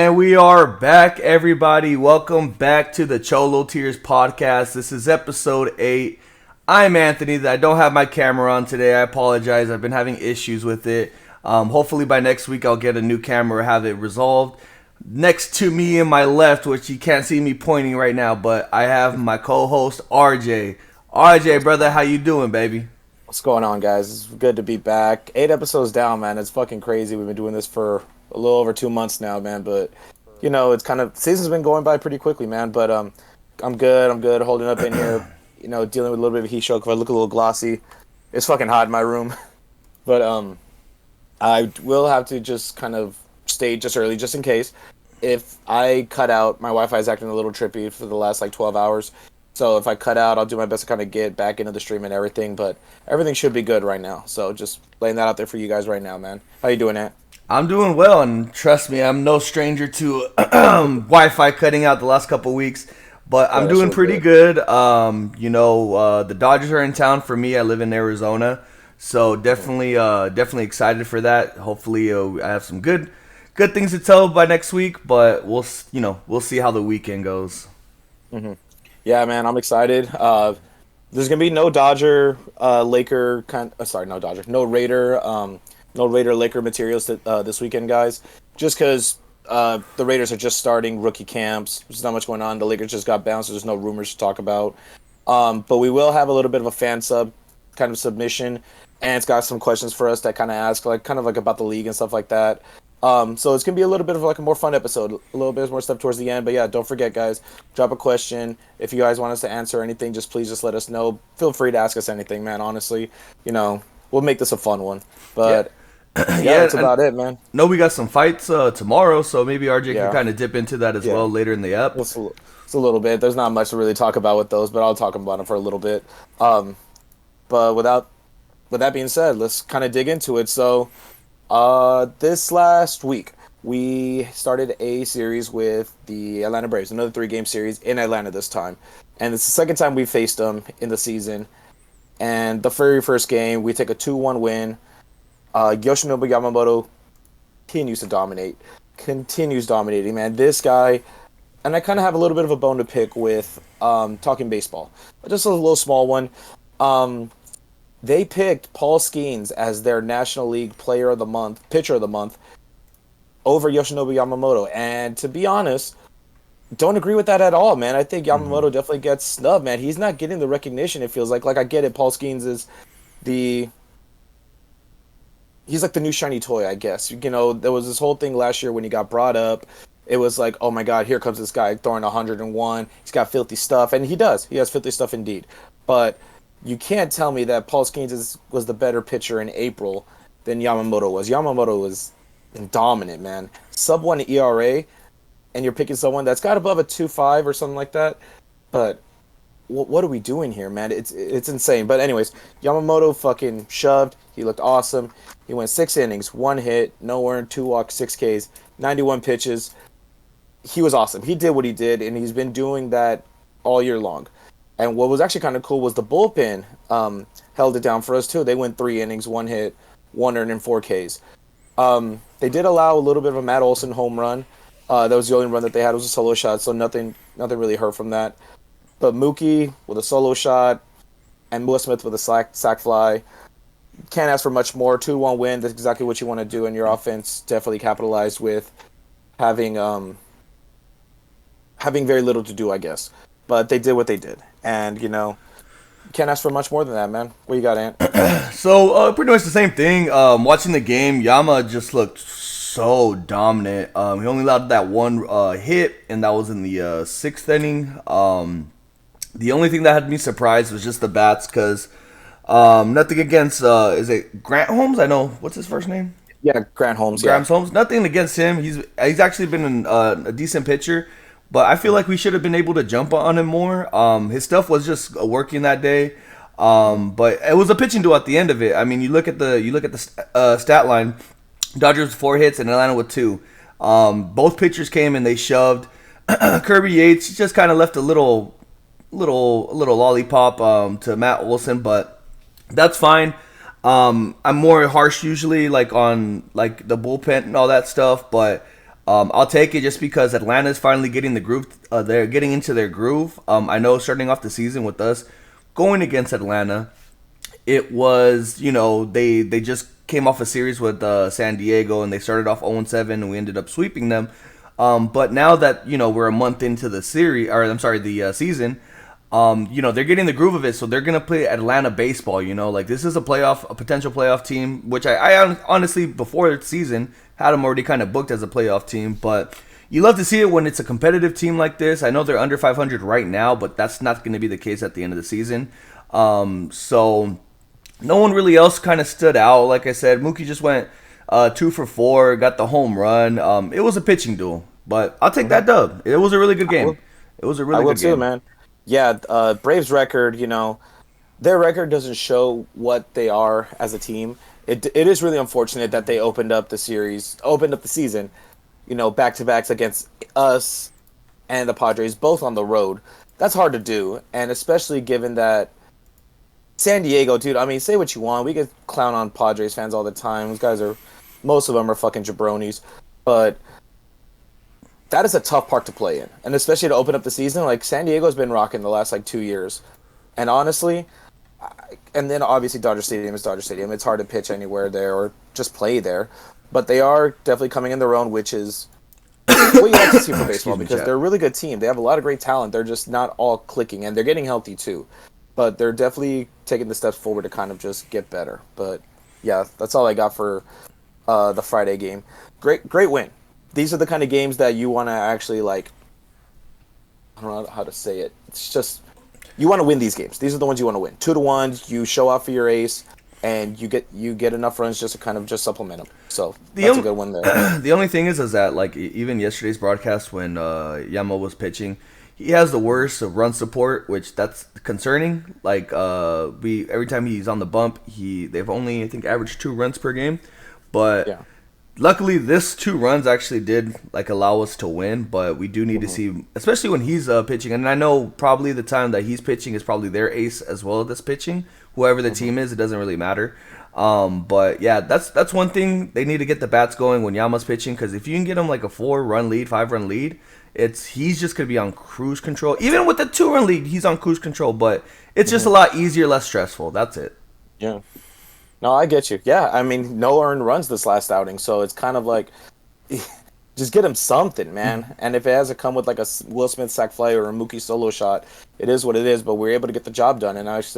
And we are back, everybody. Welcome back to the Cholo Tears podcast. This is episode 8. I'm Anthony. I don't have my camera on today. I apologize. I've been having issues with it. Hopefully by next week I'll get a new camera, have it resolved. Next to me in my left, which you can't see me pointing right now, but I have my co-host RJ. RJ, brother, how you doing, baby? What's going on, guys? It's good to be back. 8 episodes down, man. It's fucking crazy. We've been doing this for a little over 2 months now, man. But, it's kind of... Season's been going by pretty quickly, man. But I'm good. I'm good. Holding up in here. Dealing with a little bit of a heat stroke. If I look a little glossy, it's fucking hot in my room. But I will have to just kind of stay just early, just in case. If I cut out, my Wi-Fi is acting a little trippy for the last, 12 hours. So if I cut out, I'll do my best to kind of get back into the stream and everything. But everything should be good right now. So just laying that out there for you guys right now, man. How you doing, Ant? I'm doing well, and trust me, I'm no stranger to Wi-Fi cutting out the last couple weeks. But I'm doing pretty good. The Dodgers are in town for me. I live in Arizona, so definitely excited for that. Hopefully, I have some good things to tell by next week. But we'll see how the weekend goes. Mm-hmm. Yeah, man, I'm excited. There's gonna be no Dodger, Laker no Raider Laker materials this weekend, guys. Just because the Raiders are just starting rookie camps. There's not much going on. The Lakers just got bounced, so there's no rumors to talk about. But we will have a little bit of a fan sub kind of submission, and it's got some questions for us that kind of ask about the league and stuff like that. So it's gonna be a little bit of a more fun episode, a little bit more stuff towards the end. But yeah, don't forget, guys, drop a question if you guys want us to answer anything. Please let us know. Feel free to ask us anything, man. Honestly, we'll make this a fun one. But yeah, that's about it, man. No, we got some fights tomorrow, so maybe RJ can kind of dip into that as well later in the ep. It's a little bit. There's not much to really talk about with those, but I'll talk about them for a little bit. But with that being said, let's kind of dig into it. So. This last week, we started a series with the Atlanta Braves, another 3-game series in Atlanta this time. And it's the second time we faced them in the season. And the very first game, we take a 2-1 win. Yoshinobu Yamamoto continues dominating, man. This guy, and I kind of have a little bit of a bone to pick with talking baseball. Just a little small one. They picked Paul Skeens as their National League Pitcher of the Month, over Yoshinobu Yamamoto. And to be honest, don't agree with that at all, man. I think Yamamoto definitely gets snubbed, man. He's not getting the recognition, it feels like. Like, I get it, Paul Skeens is he's like the new shiny toy, I guess. There was this whole thing last year when he got brought up. It was like, oh my God, here comes this guy throwing 101. He's got filthy stuff, and he does. He has filthy stuff indeed. But you can't tell me that Paul Skeens was the better pitcher in April than Yamamoto was. Yamamoto was dominant, man. Sub-1 ERA, and you're picking someone that's got above a 2.5 or something like that. But what are we doing here, man? It's insane. But anyways, Yamamoto fucking shoved. He looked awesome. He went 6 innings, 1 hit, no earned, 2 walks, 6 Ks, 91 pitches. He was awesome. He did what he did, and he's been doing that all year long. And what was actually kind of cool was the bullpen held it down for us, too. They went 3 innings, 1 hit, 1 earned, and 4 Ks. They did allow a little bit of a Matt Olson home run. That was the only run that they had. It was a solo shot, so nothing really hurt from that. But Mookie with a solo shot and Will Smith with a sac fly. Can't ask for much more. 2-1 win. That's exactly what you want to do, and your offense definitely capitalized with having very little to do, I guess. But they did what they did. And, can't ask for much more than that, man. What you got, Ant? So, pretty much the same thing. Watching the game, Yama just looked so dominant. He only allowed that 1 hit, and that was in the 6th inning. The only thing that had me surprised was just the bats, because nothing against, is it Grant Holmes? I know. What's his first name? Yeah, Grant Holmes. Holmes. Nothing against him. He's actually been a decent pitcher. But I feel like we should have been able to jump on him more. His stuff was just working that day. But it was a pitching duel at the end of it. I mean, you look at the stat line. Dodgers 4 hits and Atlanta with 2. Both pitchers came and they shoved. Kirby Yates just kind of left a little lollipop to Matt Olson, but that's fine. I'm more harsh usually, like on like the bullpen and all that stuff, but I'll take it just because Atlanta's finally getting the groove. They're getting into their groove. I know starting off the season with us going against Atlanta, it was, they just came off a series with San Diego and they started off 0-7 and we ended up sweeping them. But now that we're a month into the series, or I'm sorry, the season, they're getting the groove of it, so they're gonna play Atlanta baseball. Like this is a potential playoff team, which I honestly before the season had them already kind of booked as a playoff team. But you love to see it when it's a competitive team like this. I know they're under 500 right now, but that's not going to be the case at the end of the season. So no one really else kind of stood out. Like I said, Mookie just went 2 for 4, got the home run. It was a pitching duel, but I'll take that dub. It was a really good game. It was a really good game. I will too, man. Yeah, Braves record, their record doesn't show what they are as a team. It is really unfortunate that they opened up the season, back-to-backs against us and the Padres, both on the road. That's hard to do, and especially given that San Diego, dude, I mean, say what you want. We could clown on Padres fans all the time. Most of them are fucking jabronis, but that is a tough part to play in, and especially to open up the season. Like, San Diego's been rocking the last, 2 years, and honestly, and then obviously Dodger Stadium is Dodger Stadium. It's hard to pitch anywhere there or just play there, but they are definitely coming in their own, which is what you like to see for baseball because they're a really good team. They have a lot of great talent. They're just not all clicking, and they're getting healthy too. But they're definitely taking the steps forward to kind of just get better. But yeah, that's all I got for the Friday game. Great win. These are the kind of games that you want to actually I don't know how to say it. It's just you want to win these games. These are the ones you want to win. 2-1. You show off for your ace, and you get enough runs just to kind of just supplement them. So that's a good one there. The only thing is that even yesterday's broadcast when Yamo was pitching, he has the worst of run support, which that's concerning. Every time he's on the bump, they've only I think averaged 2 runs per game, but. Yeah. Luckily, this 2 runs actually did allow us to win, but we do need to see, especially when he's pitching. And I know probably the time that he's pitching is probably their ace as well as pitching. Whoever the team is, it doesn't really matter. But yeah, that's one thing they need to get the bats going when Yama's pitching, because if you can get him a 4-run lead, 5-run lead, he's just gonna be on cruise control. Even with the 2-run lead, he's on cruise control, but it's just a lot easier, less stressful. That's it. Yeah. No, I get you. Yeah, I mean, no earned runs this last outing, so it's kind of just get him something, man. And if it has to come with a Will Smith sac fly or a Mookie solo shot, it is what it is. But we're able to get the job done, and I was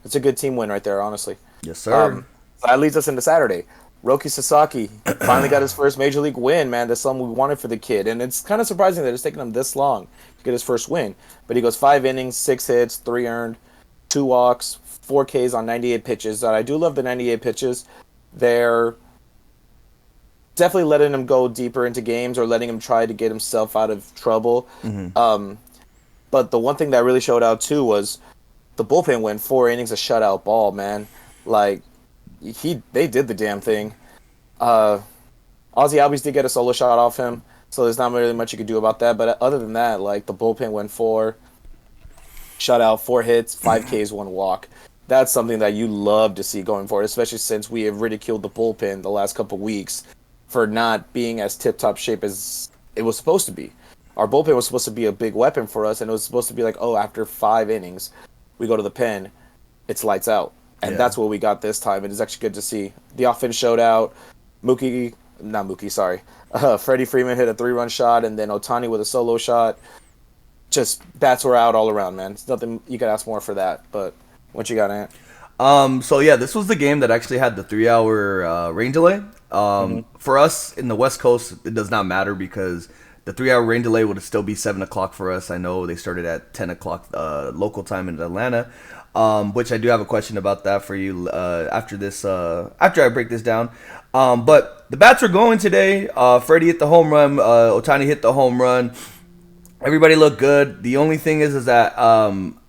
it's a good team win right there, honestly. Yes, sir. So that leads us into Saturday. Roki Sasaki finally got his first major league win, man. That's something we wanted for the kid, and it's kind of surprising that it's taken him this long to get his first win. But he goes 5 innings, 6 hits, 3 earned, 2 walks, 4 Ks on 98 pitches. I do love the 98 pitches. They're definitely letting him go deeper into games or letting him try to get himself out of trouble. Mm-hmm. But the one thing that really showed out too was the bullpen went 4 innings of shutout ball, man. They did the damn thing. Ozzy Albies did get a solo shot off him, so there's not really much you could do about that. But other than that, the bullpen went 4 shutout, 4 hits, 5 Ks, 1 walk. That's something that you love to see going forward, especially since we have ridiculed the bullpen the last couple weeks for not being as tip-top shape as it was supposed to be. Our bullpen was supposed to be a big weapon for us, and it was supposed to be after 5 innings, we go to the pen, it's lights out. And that's what we got this time. It is actually good to see. The offense showed out. Freddie Freeman hit a 3-run shot, and then Ohtani with a solo shot. Just bats were out all around, man. It's nothing you could ask more for that, but... What you got, Ant? So yeah, this was the game that actually had the 3-hour rain delay. For us in the West Coast, it does not matter because the 3-hour rain delay would still be 7 o'clock for us. I know they started at 10 o'clock local time in Atlanta, which I do have a question about that for you after I break this down. But the bats were going today. Freddie hit the home run. Ohtani hit the home run. Everybody looked good. The only thing is that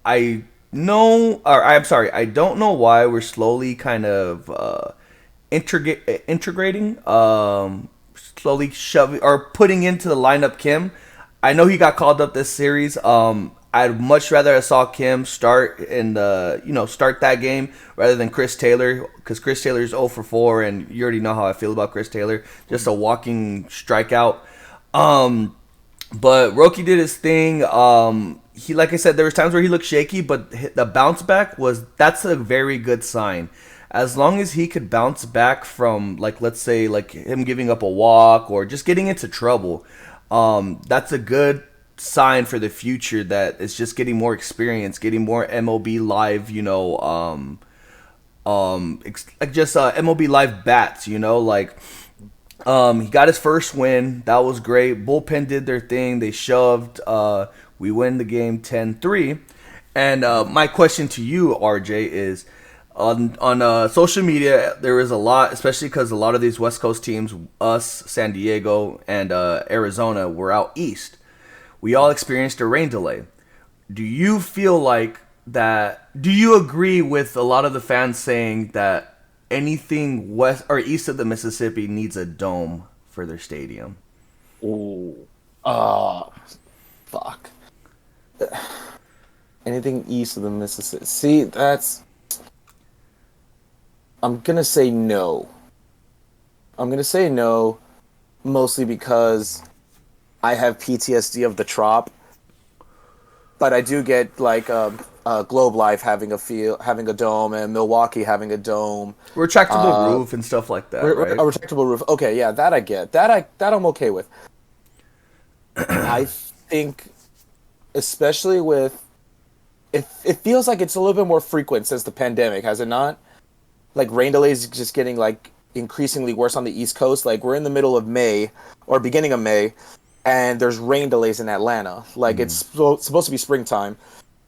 I don't know why we're slowly kind of integrating, slowly shoving or putting into the lineup Kim. I know he got called up this series. I'd much rather have saw Kim start start that game rather than Chris Taylor, because Chris Taylor is 0 for 4, and you already know how I feel about Chris Taylor. Just a walking strikeout. Um, but Roki did his thing. He, like I said, there was times where he looked shaky, but the bounce back that's a very good sign. As long as he could bounce back from, like, let's say, like him giving up a walk or just getting into trouble, that's a good sign for the future that it's just getting more experience, getting more MLB live, like just MLB live bats, like he got his first win. That was great. Bullpen did their thing. They shoved. We win the game 10-3. And my question to you, RJ, is on social media, there is a lot, especially because a lot of these West Coast teams, us, San Diego, and Arizona, were out east. We all experienced a rain delay. Do you feel like that? Do you agree with a lot of the fans saying that anything west or east of the Mississippi needs a dome for their stadium? Ooh. Fuck. Anything east of the Mississippi. See, I'm gonna say no. I'm gonna say no, mostly because I have PTSD of the Trop, but I do get like Globe Life having having a dome, and Milwaukee having a dome. Retractable roof and stuff like that, right? A retractable roof. Okay, yeah, that I get. That I'm okay with. I think, especially with, it feels like it's a little bit more frequent since the pandemic, has it not? Like rain delays just getting like increasingly worse on the East Coast. Like we're in the middle of May or beginning of May, and there's rain delays in Atlanta. Like it's supposed to be springtime.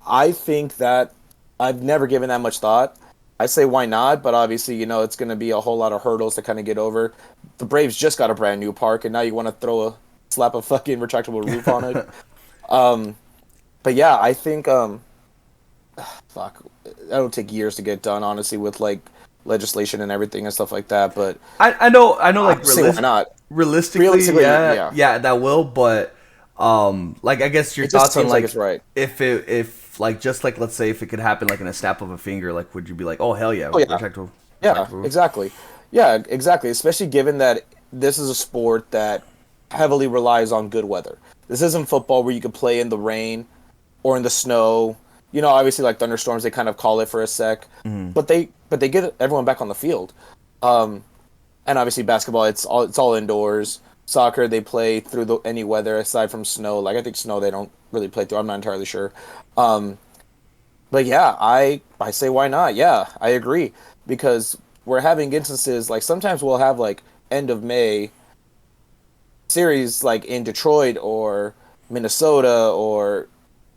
I think that I've never given that much thought. I say why not, but obviously, it's going to be a whole lot of hurdles to kind of get over. The Braves just got a brand new park, and now you want to slap a fucking retractable roof on it. But yeah, I think, fuck, that'll take years to get done, honestly, with like legislation and everything and stuff like that. But I know, like why not? Realistically, yeah, that will. But like I guess your thoughts on like it's right. if like just like let's say if it could happen like in a snap of a finger, like would you be like, oh hell yeah, yeah, exactly, yeah, exactly. Especially given that this is a sport that heavily relies on good weather. This isn't football where you can play in the rain or in the snow. Obviously like thunderstorms, they kind of call it for a sec, but they get everyone back on the field. And obviously basketball, it's all indoors. Soccer, they play through any weather aside from snow. Like I think snow they don't really play through. I'm not entirely sure. But yeah, I say why not? Yeah, I agree, because we're having instances like sometimes we'll have like end of May series like in Detroit or Minnesota or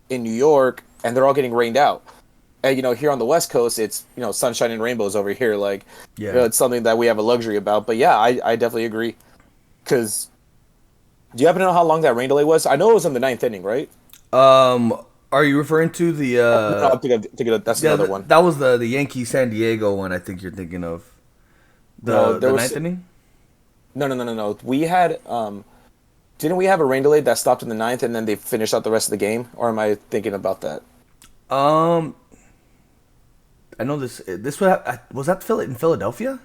in New York, and they're all getting rained out. And here on the West Coast, it's sunshine and rainbows over here. Like, it's something that we have a luxury about. But yeah, I definitely agree. Because do you happen to know how long that rain delay was? I know it was in the ninth inning, right? Are you referring to the? No, I think that's another one. That was the Yankee San Diego one. I think you're thinking of the ninth inning. No. We had didn't we have a rain delay that stopped in the ninth and then they finished out the rest of the game? Or am I thinking about that? I know this was that in Philadelphia?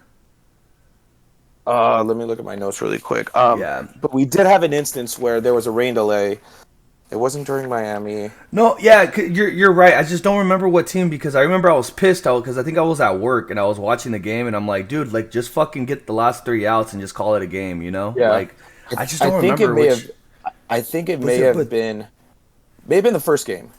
Let me look at my notes really quick. Yeah. But we did have an instance where there was a rain delay. It wasn't during Miami. No, yeah, you're right. I just don't remember what team, because I remember I was pissed out because I think I was at work and I was watching the game and I'm like, dude, like just fucking get the last 3 outs and just call it a game, Yeah. Like I just don't remember which. I think it may have been the first game.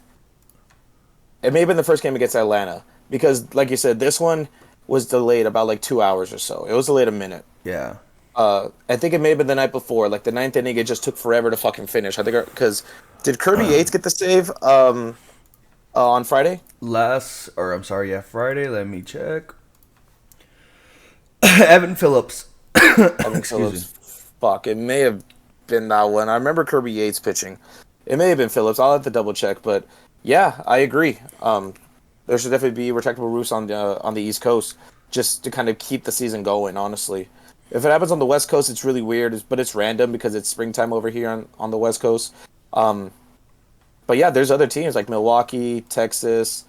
It may have been the first game against Atlanta because, like you said, this one was delayed about like 2 hours or so. It was delayed a minute. Yeah. I think it may have been the night before, like the ninth inning. It just took forever to fucking finish. I think because did Kirby Yates get the save on Friday? Friday. Let me check. Evan Phillips. Evan Phillips. Fuck, it may have been that one. I remember Kirby Yates pitching. It may have been Phillips. I'll have to double check, but yeah, I agree. There should definitely be retractable roofs on the East Coast just to kind of keep the season going. Honestly, if it happens on the West Coast, it's really weird, but it's random because it's springtime over here on the West Coast. But yeah, there's other teams like Milwaukee, Texas.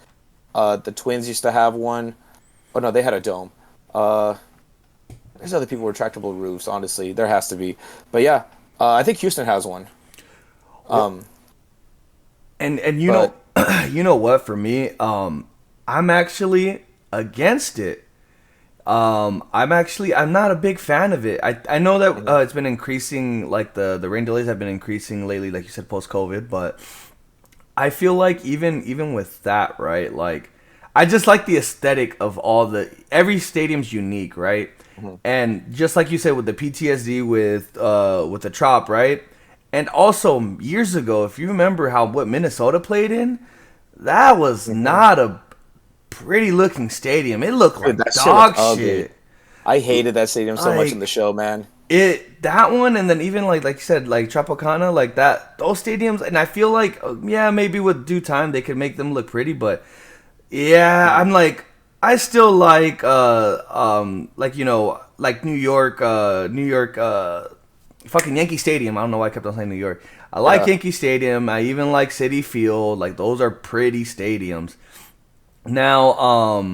The Twins used to have one. Oh no, they had a dome. There's other people with retractable roofs. Honestly, there has to be. But yeah, I think Houston has one. Well, Um, and but you know what? For me, I'm actually against it. I'm not a big fan of it. I know that Mhm. it's been increasing, like the rain delays have been increasing lately, like you said, post COVID. But I feel like even with that, right? Like, I just like the aesthetic of all the every stadium's unique, right? Mhm. And just like you said with the PTSD with the Trop, right? And also years ago, if you remember how what Minnesota played in, that was Mhm. not a pretty looking stadium. It looked Dude, like that shit was dog ugly. shit. I hated that stadium so much in the Like show, man. that one, and then even like you said, like Tropicana, like that, those stadiums. And I feel like yeah, maybe with due time they could make them look pretty, but yeah, Mhm. I'm like, I still like like New York fucking Yankee Stadium. I don't know why I kept on saying New York. I like Yeah. Yankee Stadium. I even like Citi Field. Like those are pretty stadiums. Now,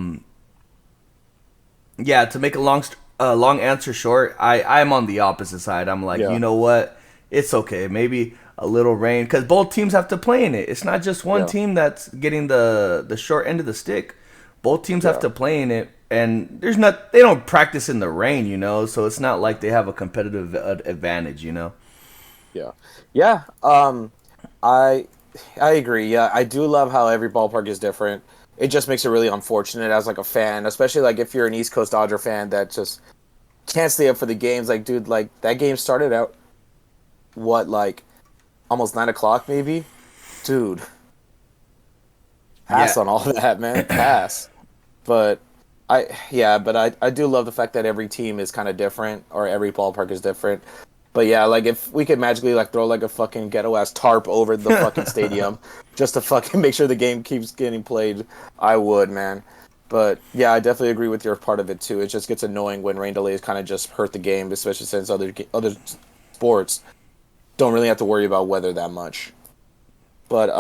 yeah, to make a long answer short, I'm on the opposite side. I'm like, you Yeah. know what? It's okay. Maybe a little rain because both teams have to play in it. It's not just one Yeah. team that's getting the short end of the stick. Both teams have Yeah. to play in it, and they don't practice in the rain, so it's not like they have a competitive advantage, Yeah. Yeah. I I agree. Yeah, I do love how every ballpark is different. It just makes it really unfortunate as like a fan, especially like if you're an East Coast Dodger fan that just can't stay up for the games. Like, dude, like that game started out what like almost 9 o'clock maybe. Dude, Yeah, pass on all that, man. Pass. But I do love the fact that every team is kind of different or every ballpark is different. But yeah, like if we could magically like throw like a fucking ghetto ass tarp over the fucking stadium just to fucking make sure the game keeps getting played, I would, man. But yeah, I definitely agree with your part of it too. It just gets annoying when rain delays kind of just hurt the game, especially since other sports don't really have to worry about weather that much. But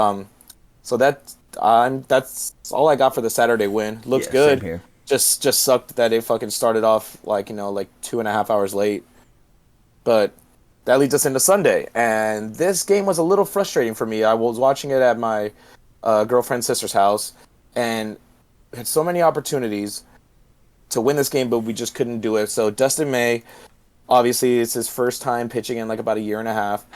so that's all I got for the Saturday win. Looks yeah, same good. here. Just sucked that it fucking started off like like 2.5 hours late. But that leads us into Sunday, and this game was a little frustrating for me. I was watching it at my girlfriend's sister's house, and had so many opportunities to win this game, but we just couldn't do it. So Dustin May, obviously, it's his first time pitching in like about a year and a half.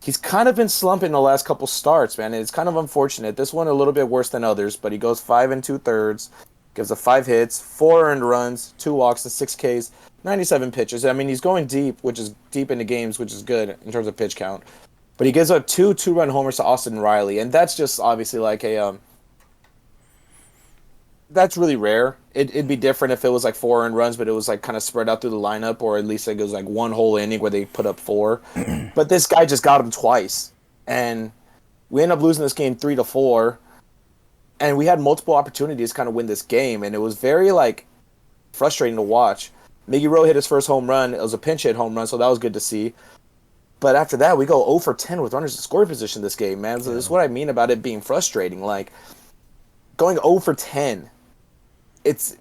He's kind of been slumping the last couple starts, man. And it's kind of unfortunate. This one a little bit worse than others, but he goes 5 2/3, gives up 5 hits, 4 earned runs, 2 walks, and 6 Ks, 97 pitches. I mean, he's going deep, which is deep into games, which is good in terms of pitch count. But he gives up two-run homers to Austin Riley, and that's just obviously like a that's really rare. It'd be different if it was like 4 earned runs, but it was like kind of spread out through the lineup, or at least it was like one whole inning where they put up four. But this guy just got him twice, and we end up losing this game 3-4. And we had multiple opportunities to kind of win this game, and it was very like frustrating to watch. Miggy Rowe hit his first home run. It was a pinch hit home run, so that was good to see. But after that, we go 0 for 10 with runners in scoring position this game, man. So this Yeah. is what I mean about it being frustrating. Like going 0 for 10, it's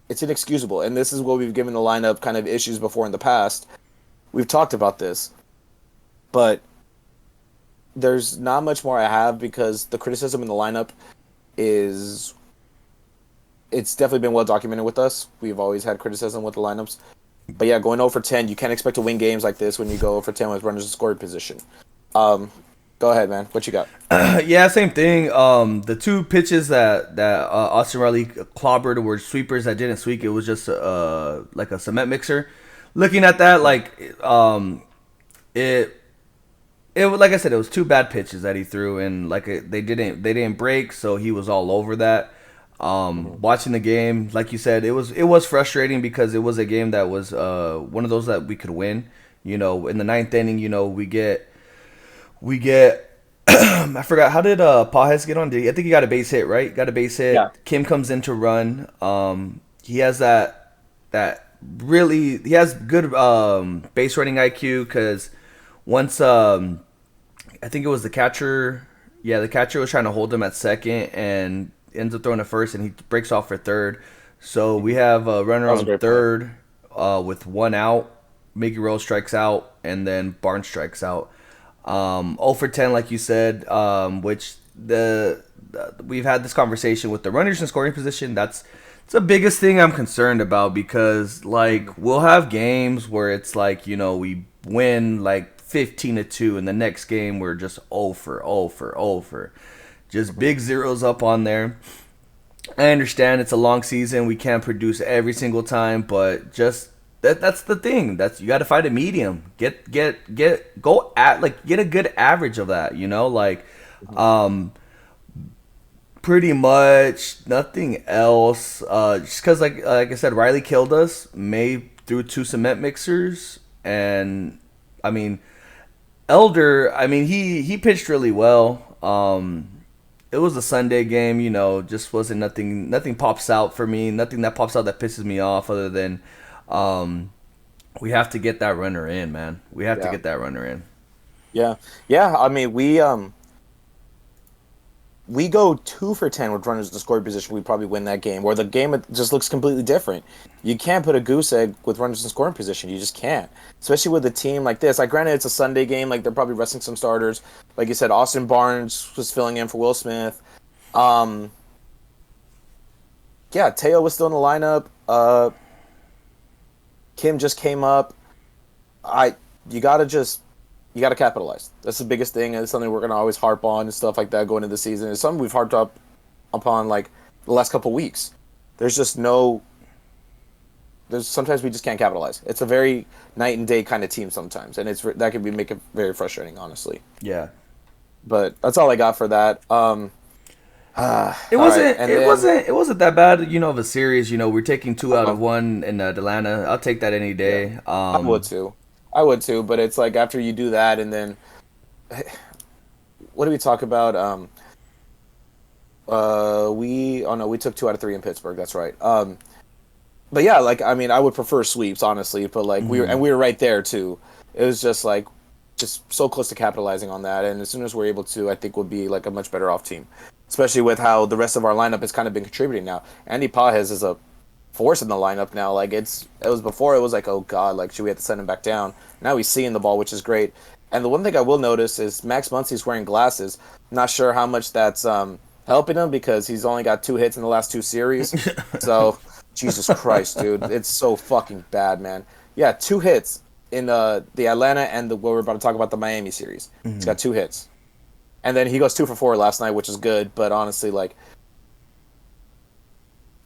it's inexcusable. And this is what we've given the lineup kind of issues before in the past. We've talked about this, but there's not much more I have because the criticism in the lineup is it's definitely been well documented with us. We've always had criticism with the lineups. But yeah, going 0 for 10, you can't expect to win games like this when you go 0 for 10 with runners in scoring position. Um, Go ahead, man. What you got? Yeah, same thing. The two pitches that Austin Riley clobbered were sweepers that didn't sweep. It was just like a cement mixer. Looking at that, like it it was like I said, it was two bad pitches that he threw, and like they didn't break, so he was all over that. Mhm. Watching the game, like you said, it was frustrating because it was a game that was one of those that we could win. In the ninth inning, we get I forgot, how did Pajes get on? I think he got a base hit, right? Got a base Yeah. hit. Kim comes in to run. He has that really he has good base running IQ because once I think it was the catcher. Yeah, the catcher was trying to hold him at second and ends up throwing to first, and he breaks off for third. So we Mhm. have a runner That was a on great play. third with one out. Mickey Rose strikes out, and then Barnes strikes out. 0 for 10, like you said, which we've had this conversation with the runners in scoring position. That's the biggest thing I'm concerned about because, like, we'll have games where it's like, we win like 15-2, and the next game we're just 0 for. Just big zeros up on there. I understand it's a long season. We can't produce every single time, but just that's the thing. You got to find a medium. Get a good average of that, pretty much nothing else. Just cuz like I said, Riley killed us. May threw 2 cement mixers, and I mean Elder, he pitched really well. It was a Sunday game, just wasn't nothing pops out for me. Nothing that pops out that pisses me off other than we have to get that runner in, man. We have to get that runner in. Yeah. Yeah, I mean, we go 2 for 10 with runners in the scoring position, we probably win that game. Or the game just looks completely different. You can't put a goose egg with runners in scoring position. You just can't. Especially with a team like this. Like, granted, it's a Sunday game. Like, they're probably resting some starters. Like you said, Austin Barnes was filling in for Will Smith. Yeah, Teo was still in the lineup. Kim just came up. You gotta capitalize. That's the biggest thing, and it's something we're gonna always harp on and stuff like that going into the season. It's something we've harped upon like the last couple weeks. There's sometimes we just can't capitalize. It's a very night and day kind of team sometimes, and that can make it very frustrating, honestly. Yeah. But that's all I got for that. It wasn't that bad, of a series. We're taking 2 out of 1 in Atlanta. I'll take that any day. Yeah. I would too, but it's like after you do that, and then what do we talk about? We took 2 out of 3 in Pittsburgh. That's right. But yeah, like, I mean, I would prefer sweeps, honestly, but like we were right there too. It was just so close to capitalizing on that, and as soon as we're able to, I think we'll be like a much better off team, especially with how the rest of our lineup has kind of been contributing now. Andy Pages is a force in the lineup now. Like, it was before, it was like, oh god, like, should we have to send him back down? Now he's seeing the ball, which is great. And the one thing I will notice is Max Muncy's wearing glasses. Not sure how much that's helping him because he's only got 2 hits in the last 2 series. So Jesus Christ, dude, it's so fucking bad, man. Yeah, 2 hits in the Atlanta and what we're about to talk about, the Miami series. Mm-hmm. He's got 2 hits, and then he goes 2 for 4 last night, which is good. But honestly, like,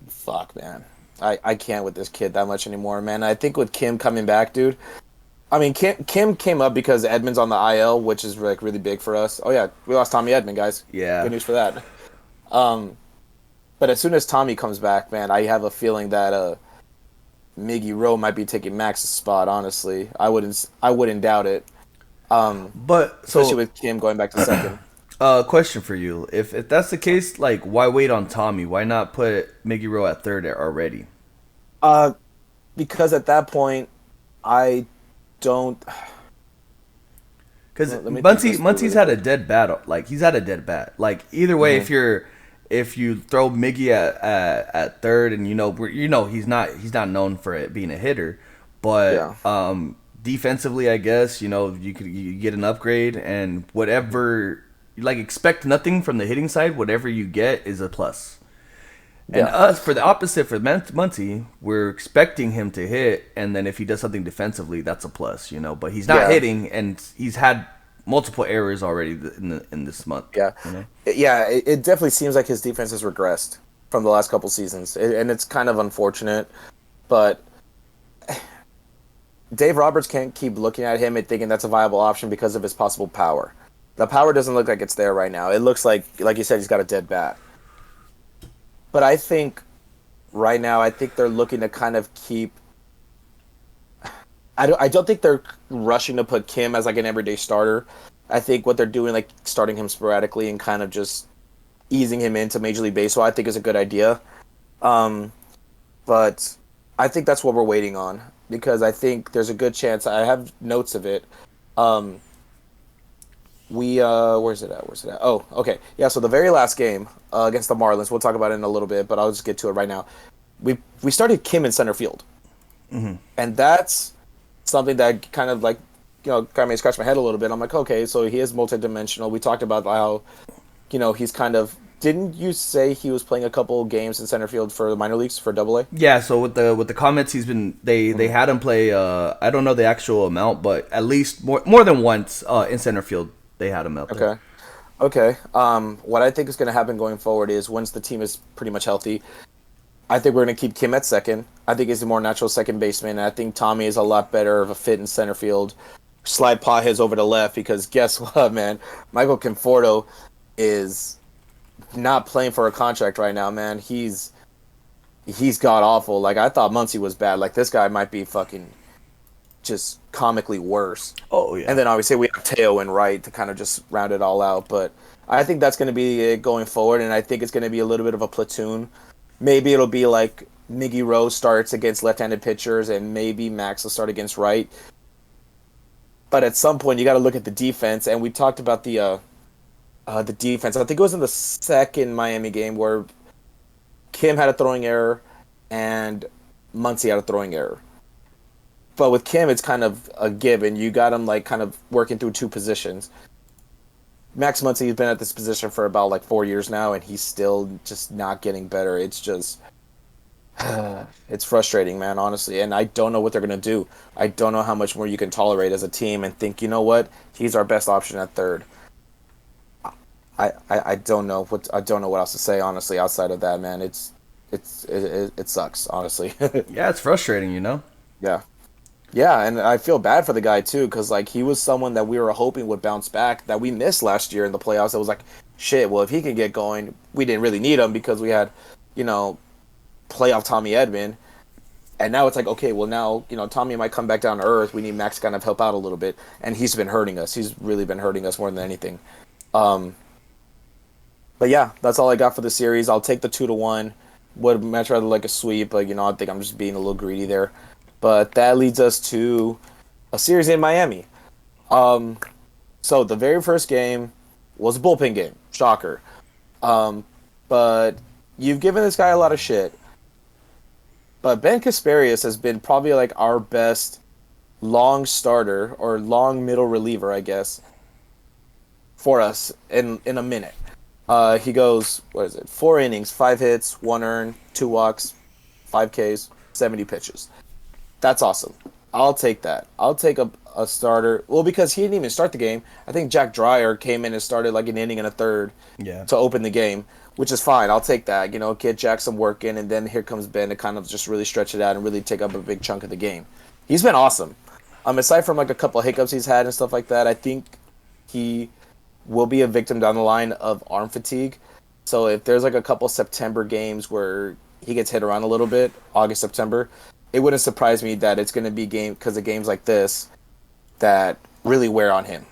fuck, man. I can't with this kid that much anymore, man. I think with Kim coming back, dude. I mean, Kim came up because Edmonds on the IL, which is like really big for us. Oh yeah, we lost Tommy Edman, guys. Yeah. Good news for that. But as soon as Tommy comes back, man, I have a feeling that Miggy Rowe might be taking Max's spot. Honestly, I wouldn't doubt it. But especially with Kim going back to second. Question for you: If that's the case, like, why wait on Tommy? Why not put Miggy Rowe at third already? Because at that point, I don't. Because Muncy's had a dead bat. Like, he's had a dead bat. Like, either way, if you throw Miggy at third, and he's not known for it being a hitter, but defensively, I guess you get an upgrade, and whatever. Like, expect nothing from the hitting side. Whatever you get is a plus. And us, for the opposite, for Muncy, we're expecting him to hit, and then if he does something defensively, that's a plus, But he's not hitting, and he's had multiple errors already in this month. Yeah, it definitely seems like his defense has regressed from the last couple seasons, and it's kind of unfortunate. But Dave Roberts can't keep looking at him and thinking that's a viable option because of his possible power. The power doesn't look like it's there right now. It looks like you said, he's got a dead bat. But I think right now, they're looking to kind of keep. I don't think they're rushing to put Kim as like an everyday starter. I think what they're doing, like starting him sporadically and kind of just easing him into Major League Baseball, I think is a good idea. But I think that's what we're waiting on, because I think there's a good chance. I have notes of it. Where's it at? Oh, okay. Yeah, so the very last game against the Marlins, we'll talk about it in a little bit, but I'll just get to it right now. We started Kim in center field. Mm-hmm. And that's something that kind of like, kind of made me scratch my head a little bit. I'm like, okay, so he is multidimensional. We talked about how, he's kind of. Didn't you say he was playing a couple games in center field for the minor leagues for Double A? Yeah, so with the comments, they had him play. I don't know the actual amount, but at least more than once in center field they had him out there. Okay. Okay. What I think is going to happen going forward is once the team is pretty much healthy, I think we're going to keep Kim at second. I think he's a more natural second baseman. And I think Tommy is a lot better of a fit in center field. Slide Pages over to left because guess what, man? Michael Conforto is not playing for a contract right now, man. He's god awful. Like I thought Muncy was bad. Like this guy might be fucking just comically worse. Oh yeah. And then obviously we have Teo and Wright to kind of just round it all out. But I think that's going to be it going forward, and I think it's going to be a little bit of a platoon. Maybe it'll be like Miggy Rose starts against left-handed pitchers, and maybe Max will start against right. But at some point, you got to look at the defense, and we talked about the defense. I think it was in the second Miami game where Kim had a throwing error and Muncy had a throwing error. But with Kim, it's kind of a given. You got him like kind of working through two positions. Max Muncy has been at this position for about like 4 years now, and he's still just not getting better. It's just, it's frustrating, man, honestly. And I don't know what they're gonna do. I don't know how much more you can tolerate as a team and think, you know what, he's our best option at third. I don't know what else to say, honestly. Outside of that, man, it sucks, honestly. Yeah, it's frustrating, you know. Yeah. Yeah, and I feel bad for the guy, too, because, like, he was someone that we were hoping would bounce back, that we missed last year in the playoffs. It was like, shit, well, if he can get going, we didn't really need him because we had, playoff Tommy Edman. And now it's like, okay, well, now, Tommy might come back down to earth. We need Max to kind of help out a little bit. And he's been hurting us. He's really been hurting us more than anything. But, yeah, that's all I got for the series. I'll take the 2-1. Would much rather like a sweep, but, I think I'm just being a little greedy there. But that leads us to a series in Miami. So the very first game was a bullpen game. Shocker. But you've given this guy a lot of shit. But Ben Kasparius has been probably like our best long starter or long middle reliever, I guess, for us in a minute. He goes, 4 innings, 5 hits, 1 earned, 2 walks, 5 Ks, 70 pitches. That's awesome. I'll take that. I'll take a starter. Well, because he didn't even start the game. I think Jack Dreyer came in and started like an inning and a third to open the game, which is fine. I'll take that. Get Jack some work in, and then here comes Ben to kind of just really stretch it out and really take up a big chunk of the game. He's been awesome. Aside from like a couple of hiccups he's had and stuff like that, I think he will be a victim down the line of arm fatigue. So if there's like a couple September games where he gets hit around a little bit, August, September, it wouldn't surprise me that it's going to be because of games like this that really wear on him.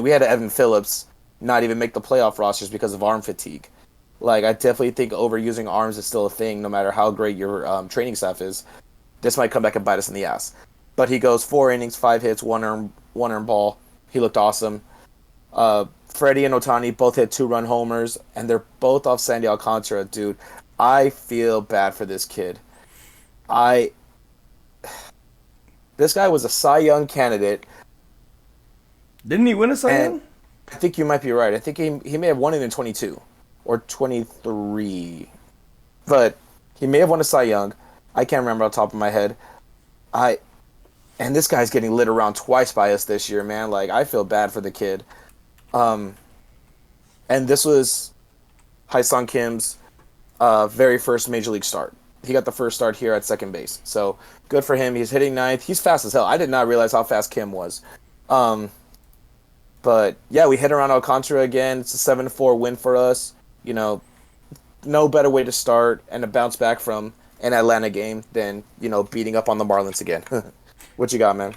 We had Evan Phillips not even make the playoff rosters because of arm fatigue. Like, I definitely think overusing arms is still a thing, no matter how great your training staff is. This might come back and bite us in the ass. But he goes 4 innings, 5 hits, 1 earned ball. He looked awesome. Freddie and Ohtani both hit 2-run homers, and they're both off Sandy Alcantara. Dude, I feel bad for this kid. This guy was a Cy Young candidate. Didn't he win a Cy Young? I think you might be right. I think he may have won it in 22 or 23. But he may have won a Cy Young. I can't remember off the top of my head. And this guy's getting lit around twice by us this year, man. Like, I feel bad for the kid. And this was Ha-Seong Kim's very first major league start. He got the first start here at second base. So, good for him. He's hitting ninth. He's fast as hell. I did not realize how fast Kim was. But, yeah, we hit around Alcantara again. It's a 7-4 win for us. No better way to start and to bounce back from an Atlanta game than, beating up on the Marlins again. What you got, man?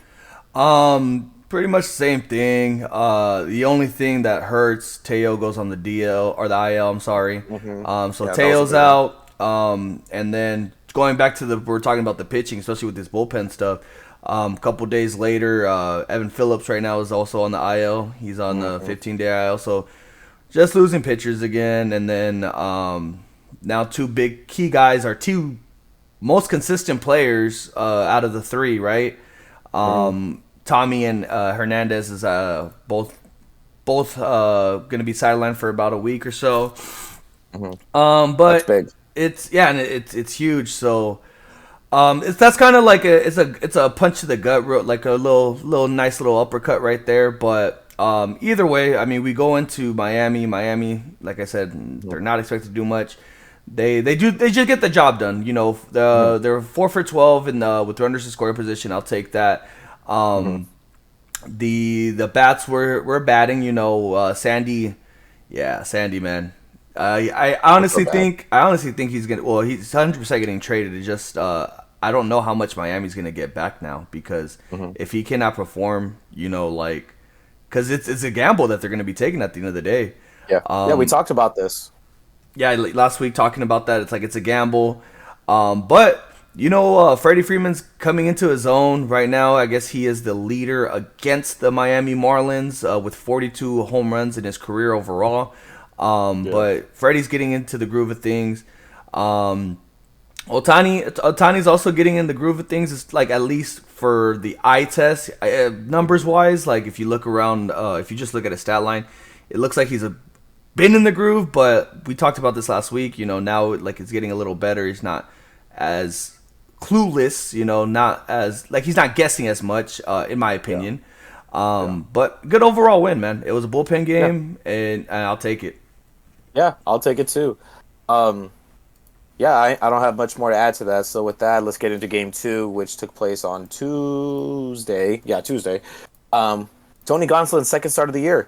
Pretty much the same thing. The only thing that hurts, Teo goes on the DL, or the IL, I'm sorry. Mm-hmm. So Teo's out. And then going back to we're talking about the pitching, especially with this bullpen stuff. A couple days later, Evan Phillips right now is also on the IL. He's on the 15-day IL. So just losing pitchers again. And then now 2 big key guys are 2 most consistent players out of the 3, right? Mm-hmm. Tommy and Hernandez is both going to be sidelined for about a week or so. Mm-hmm. That's But big. it's yeah, and it's huge. So that's kind of like it's a punch to the gut, like a little nice little uppercut right there. But either way, I mean, we go into Miami. Miami, like I said, Mm-hmm. they're not expected to do much. They just get the job done. Mm-hmm. They're 4 for 12 in with runners in scoring position. I'll take that. Mm-hmm. Um, the bats were batting. Sandy, yeah, Sandy, man. I I feel honestly bad. think I honestly think he's gonna. Well, he's 100% getting traded. It just I don't know how much Miami's gonna get back now because Mm-hmm. if he cannot perform, like, because it's a gamble that they're gonna be taking at the end of the day. Yeah. Yeah. We Um, talked about this. yeah, like last week talking about that, it's like it's a gamble. But Freddie Freeman's coming into his own right now. I guess he is the leader against the Miami Marlins with 42 home runs in his career overall. Yeah. But Freddie's getting into the groove of things. Um, Otani's also getting in the groove of things. It's like at least for the eye test, numbers wise. Like if you look around, if you just look at his stat line, it looks like been in the groove. But we talked about this last week. Now like it's getting a little better. He's not as clueless. Not as like he's not guessing as much, in my Yeah. opinion. Yeah. But good overall win, man. It was a bullpen Yeah. game, and I'll take it. Yeah. I'll take it too. Um, Yeah, I don't have much more to add to that. So with that, let's get into game two, which took place on Tuesday. Yeah, Tuesday. Um, Tony Gonsolin's second start of the year.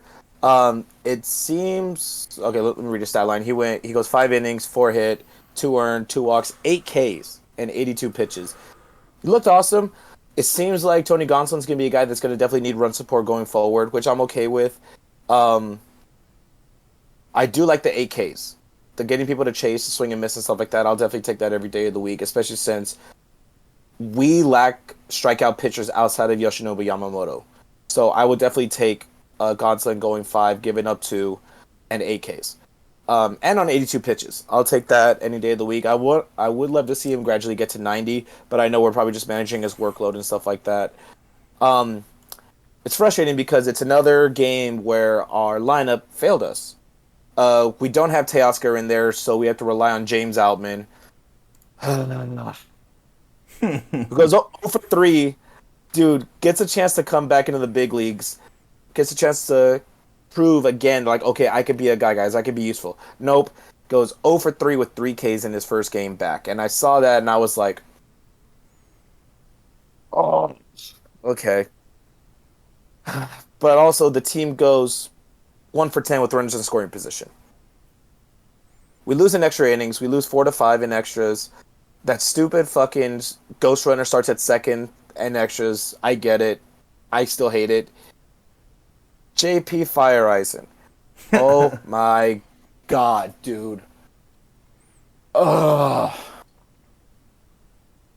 It seems okay. Let me read his stat line. He goes 5 innings, 4 hit, 2 earned, 2 walks, 8 Ks, and 82 pitches. He looked awesome. It seems like Tony Gonsolin's gonna be a guy that's gonna definitely need run support going forward, which I'm okay with. Um, I do like the 8 Ks. The getting people to chase, swing and miss and stuff like that. I'll definitely take that every day of the week, especially since we lack strikeout pitchers outside of Yoshinobu Yamamoto. So I would definitely take Gonsolin going 5, giving up 2, and 8 Ks. And on 82 pitches. I'll take that any day of the week. I would love to see him gradually get to 90, but I know we're probably just managing his workload and stuff like that. Um, it's frustrating because it's another game where our lineup failed us. We don't have Teoscar in there, so we have to rely on James Outman. Who goes 0 for 3, dude, gets a chance to come back into the big leagues, gets a chance to prove again, like, okay, I could be a guy, guys, I could be useful. Nope, goes 0 for 3 with 3 Ks in his first game back. And I saw that and I was like, oh, okay. But also, the team goes 1 for 10 with runners in scoring position. We lose in extra innings. We lose 4 to 5 in extras. That stupid fucking ghost runner starts at second and extras. I get it. I still hate it. JP Fireisen. Oh my god, dude. Ugh.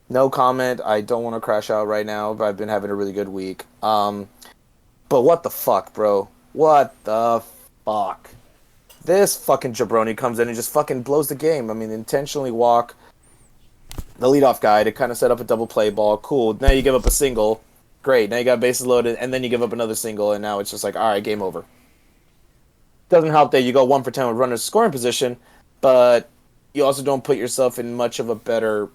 No comment. I don't want to crash out right now, but I've been having a really good week. But what the fuck, bro? What the fuck? This fucking jabroni comes in and just fucking blows the game. I mean, intentionally walk the leadoff guy to kind of set up a double play ball. Cool. Now you give up a single. Great. Now you got bases loaded, and then you give up another single, and now it's just like, all right, game over. Doesn't help that you go 1 for 10 with runners scoring position, but you also don't put yourself in much of a better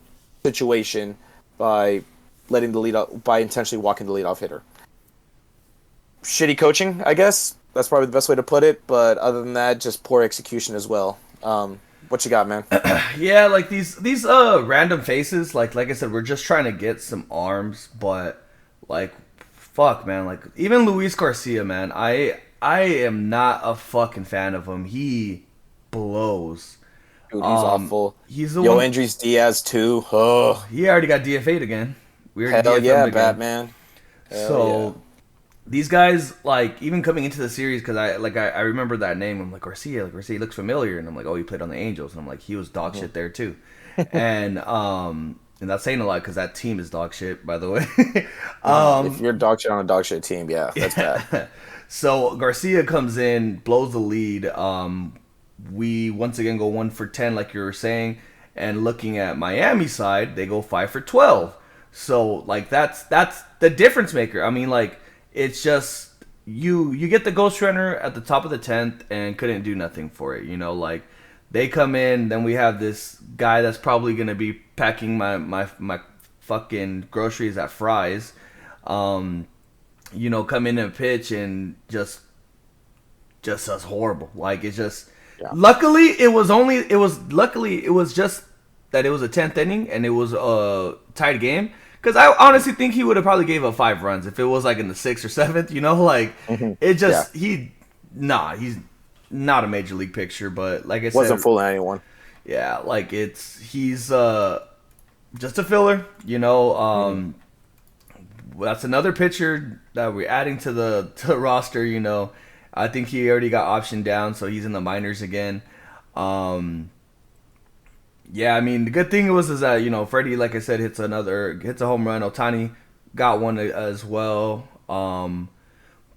situation by by intentionally walking the leadoff hitter. Shitty coaching, I guess. That's probably the best way to put it. But other than that, just poor execution as well. What you got, man? Yeah, like these random faces, like I said, we're just trying to get some arms, but like fuck, man, like even Luis Garcia, man, I am not a fucking fan of him. He blows. Dude, he's awful. He's the Yo, one. Andres Diaz too. Oh, He already got DFA'd again. We already hell DFA'd him yeah, again. Batman. Hell yeah. So these guys, like even coming into the series, because I remember that name. I'm like Garcia, looks familiar, and I'm like, oh, he played on the Angels, and I'm like, he was dog shit there too, and that's saying a lot because that team is dog shit, by the way. If you're dog shit on a dog shit team, yeah, that's bad. So Garcia comes in, blows the lead. We once again go 1 for 10, like you were saying, and looking at Miami side, they go 5 for 12. So like that's the difference maker. I mean, like it's just you get the ghost runner at the top of the 10th and couldn't do nothing for it. You know, like they come in, then we have this guy that's probably gonna be packing my fucking groceries at Fry's. You know, come in and pitch and just does horrible. Like it's just. Yeah. Luckily, it was just that it was a 10th inning and it was a tied game. Because I honestly think he would have probably gave up 5 runs if it was like in the 6th or 7th. You know, like it just he's not a major league pitcher, but like I said, Wasn't fooling anyone. yeah, like he's just a filler. You know, that's another pitcher that we're adding to the roster. You know, I think he already got optioned down, so he's in the minors again. Yeah, I mean the good thing is that you know Freddie, like I said, hits a home run. Otani got one as well.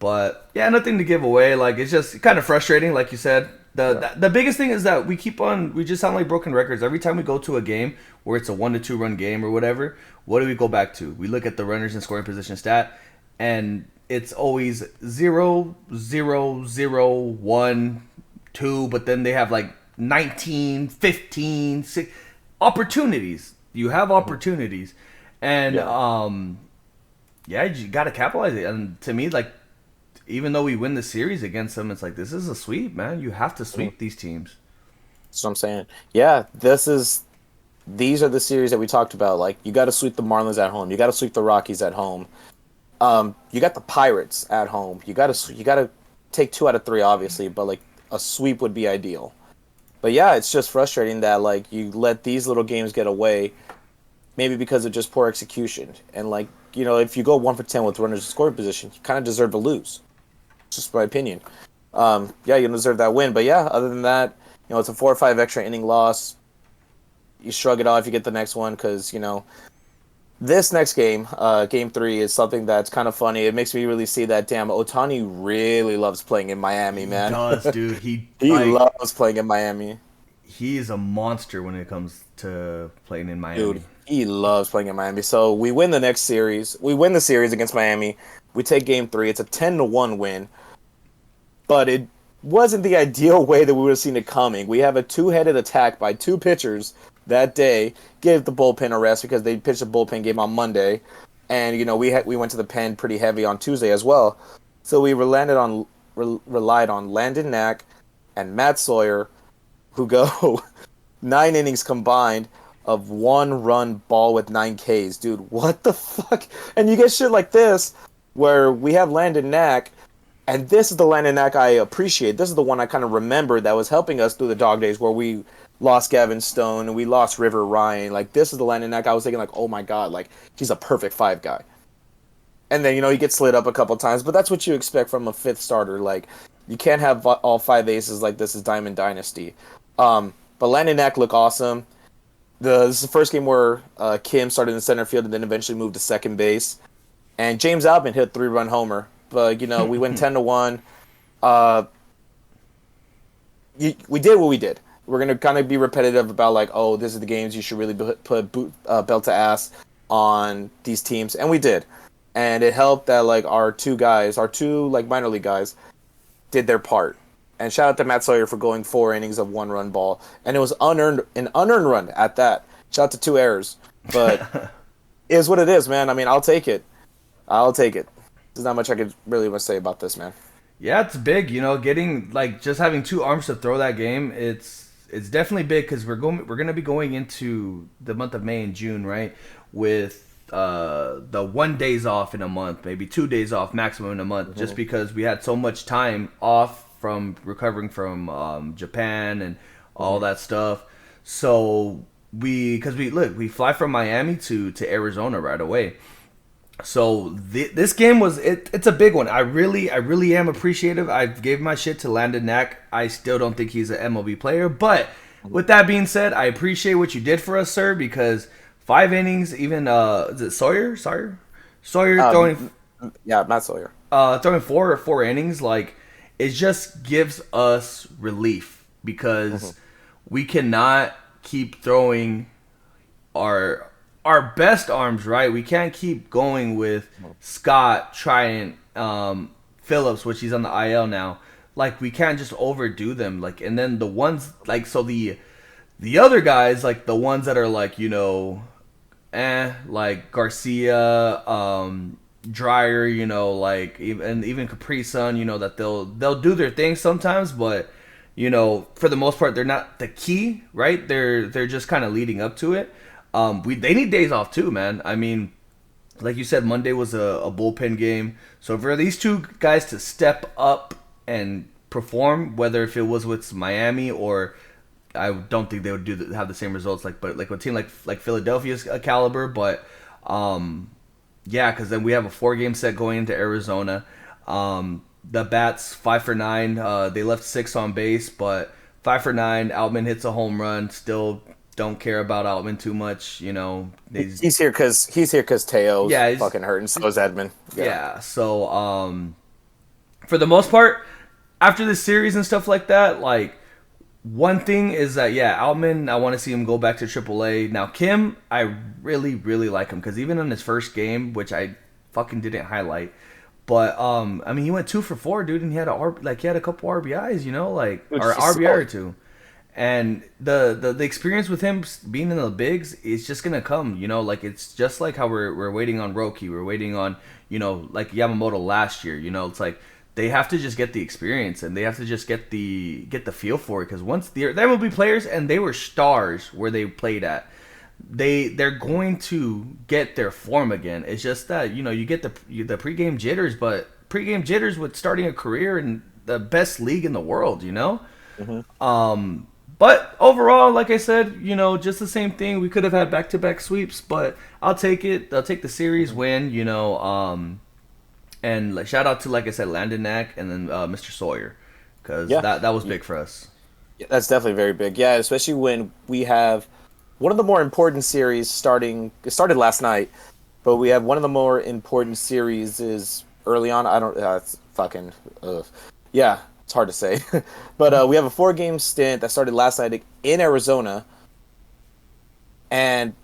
But yeah, nothing to give away. Like it's just kind of frustrating, like you said. The biggest thing is that we just sound like broken records every time we go to a game where it's a 1-2 run game or whatever. What do we go back to? We look at the runners in scoring position stat, and it's always 0, 0, 0, 1, 2, but then they have like 19, 15, 6 opportunities. You have opportunities, and yeah, you got to capitalize it. And to me, like, even though we win the series against them, it's like this is a sweep, man. You have to sweep these teams. That's what I'm saying. Yeah, these are the series that we talked about. Like, you got to sweep the Marlins at home. You got to sweep the Rockies at home. You got the Pirates at home. You got to take 2 out of 3, obviously, but like a sweep would be ideal. But yeah, it's just frustrating that like you let these little games get away, maybe because of just poor execution. And like you know, if you go 1 for 10 with runners in scoring position, you kind of deserve to lose. It's just my opinion. Yeah, you deserve that win. But yeah, other than that, you know, it's a 4 or 5 extra inning loss. You shrug it off. You get the next one because you know. This next game, Game 3, is something that's kind of funny. It makes me really see that, damn, Otani really loves playing in Miami, man. He does, dude. He loves playing in Miami. He is a monster when it comes to playing in Miami. Dude, he loves playing in Miami. So we win the next series. We win the series against Miami. We take Game 3. It's a 10-1 win. But it wasn't the ideal way that we would have seen it coming. We have a 2-headed attack by 2 pitchers that day, gave the bullpen a rest because they pitched a bullpen game on Monday, and you know we went to the pen pretty heavy on Tuesday as well. So we relied on Landon Knack and Matt Sawyer, who go 9 innings combined of 1-run ball with 9 Ks. Dude, what the fuck? And you get shit like this where we have Landon Knack, and this is the Landon Knack I appreciate. This is the one I kind of remember that was helping us through the dog days where we lost Gavin Stone and we lost River Ryan. Like, this is the Landon Knack I was thinking, like, oh my god, like, he's a perfect 5 guy. And then, you know, he gets slid up a couple times, but that's what you expect from a 5th starter. Like, you can't have all 5 aces like this is Diamond Dynasty. But Landon Knack looked awesome. This is the first game where Kim started in center field and then eventually moved to second base. And James Albin hit a 3-run homer. But, you know, we win 10-1. We did what we did. We're going to kind of be repetitive about, like, oh, this is the games you should really put belt to ass on these teams. And we did. And it helped that, like, our two, like, minor league guys did their part. And shout out to Matt Sawyer for going 4 innings of 1-run ball. And it was an unearned run at that. Shout out to 2 errors. But it is what it is, man. I mean, I'll take it. There's not much I could really want to say about this, man. Yeah, it's big. You know, getting, like, just having 2 arms to throw that game, it's definitely big because we're going to be going into the month of May and June, right? With the 1 days off in a month, maybe 2 days off maximum in a month, just because we had so much time off from recovering from Japan and all that stuff. So we fly from Miami to Arizona right away. So this game it's a big one. I really am appreciative. I gave my shit to Landon Knack. I still don't think he's an MLB player, but with that being said, I appreciate what you did for us, sir. Because 5 innings, even is it Sawyer throwing? Yeah, Matt Sawyer throwing 4 innings. Like, it just gives us relief because we cannot keep throwing our our best arms, right? We can't keep going with Scott, Trident, Phillips, which he's on the IL now. Like we can't just overdo them. Like and then the ones like so the other guys like the ones that are like like Garcia, Dryer, like even Capri Sun, that they'll do their thing sometimes, but for the most part they're not the key, right? They're just kind of leading up to it. They need days off too, man. I mean, like you said, Monday was a bullpen game, so for these two guys to step up and perform, whether if it was with Miami or I don't think they would have the same results but a team like Philadelphia's caliber, but yeah, because then we have a 4-game set going into Arizona. The bats 5 for 9. They left 6 on base, but 5 for 9. Outman hits a home run. Still don't care about Outman too much. He's here because Teo's fucking hurt, and so is Edman. Yeah. So for the most part, after this series and stuff like that, like. One thing is that, Outman, I want to see him go back to AAA. Now, Kim, I really, really like him because even in his first game, which I fucking didn't highlight, but I mean, he went 2 for 4, dude, and he had a couple RBIs, or RBI or two, and the experience with him being in the bigs is just gonna come, it's just like how we're waiting on Roki, we're waiting on, like Yamamoto last year, it's like. They have to just get the experience and they have to just get the feel for it because once they're MLB players and they were stars where they played at, they're going to get their form again. It's just that you get the pregame jitters, but pregame jitters with starting a career in the best league in the world, Mm-hmm. But overall, like I said, just the same thing. We could have had back-to-back sweeps, but I'll take it. I'll take the series win. And shout out to, like I said, Landon Knack and then Mr. Sawyer, because that was big for us. Yeah, that's definitely very big. Yeah, especially when we have one of the more important series starting. It started last night, but we have one of the more important series is early on. I don't. It's fucking. Yeah, it's hard to say, but we have a 4-game stint that started last night in Arizona, and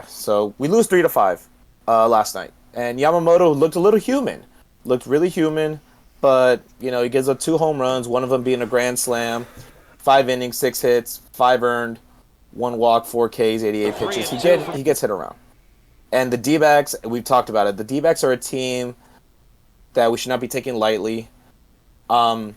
so we lose 3-5 last night. And Yamamoto looked a little human. Looked really human. But, he gives up 2 home runs, one of them being a grand slam. 5 innings, 6 hits, 5 earned, 1 walk, 4 Ks, 88 pitches. He gets hit around. And the D-backs, we've talked about it. The D-backs are a team that we should not be taking lightly. I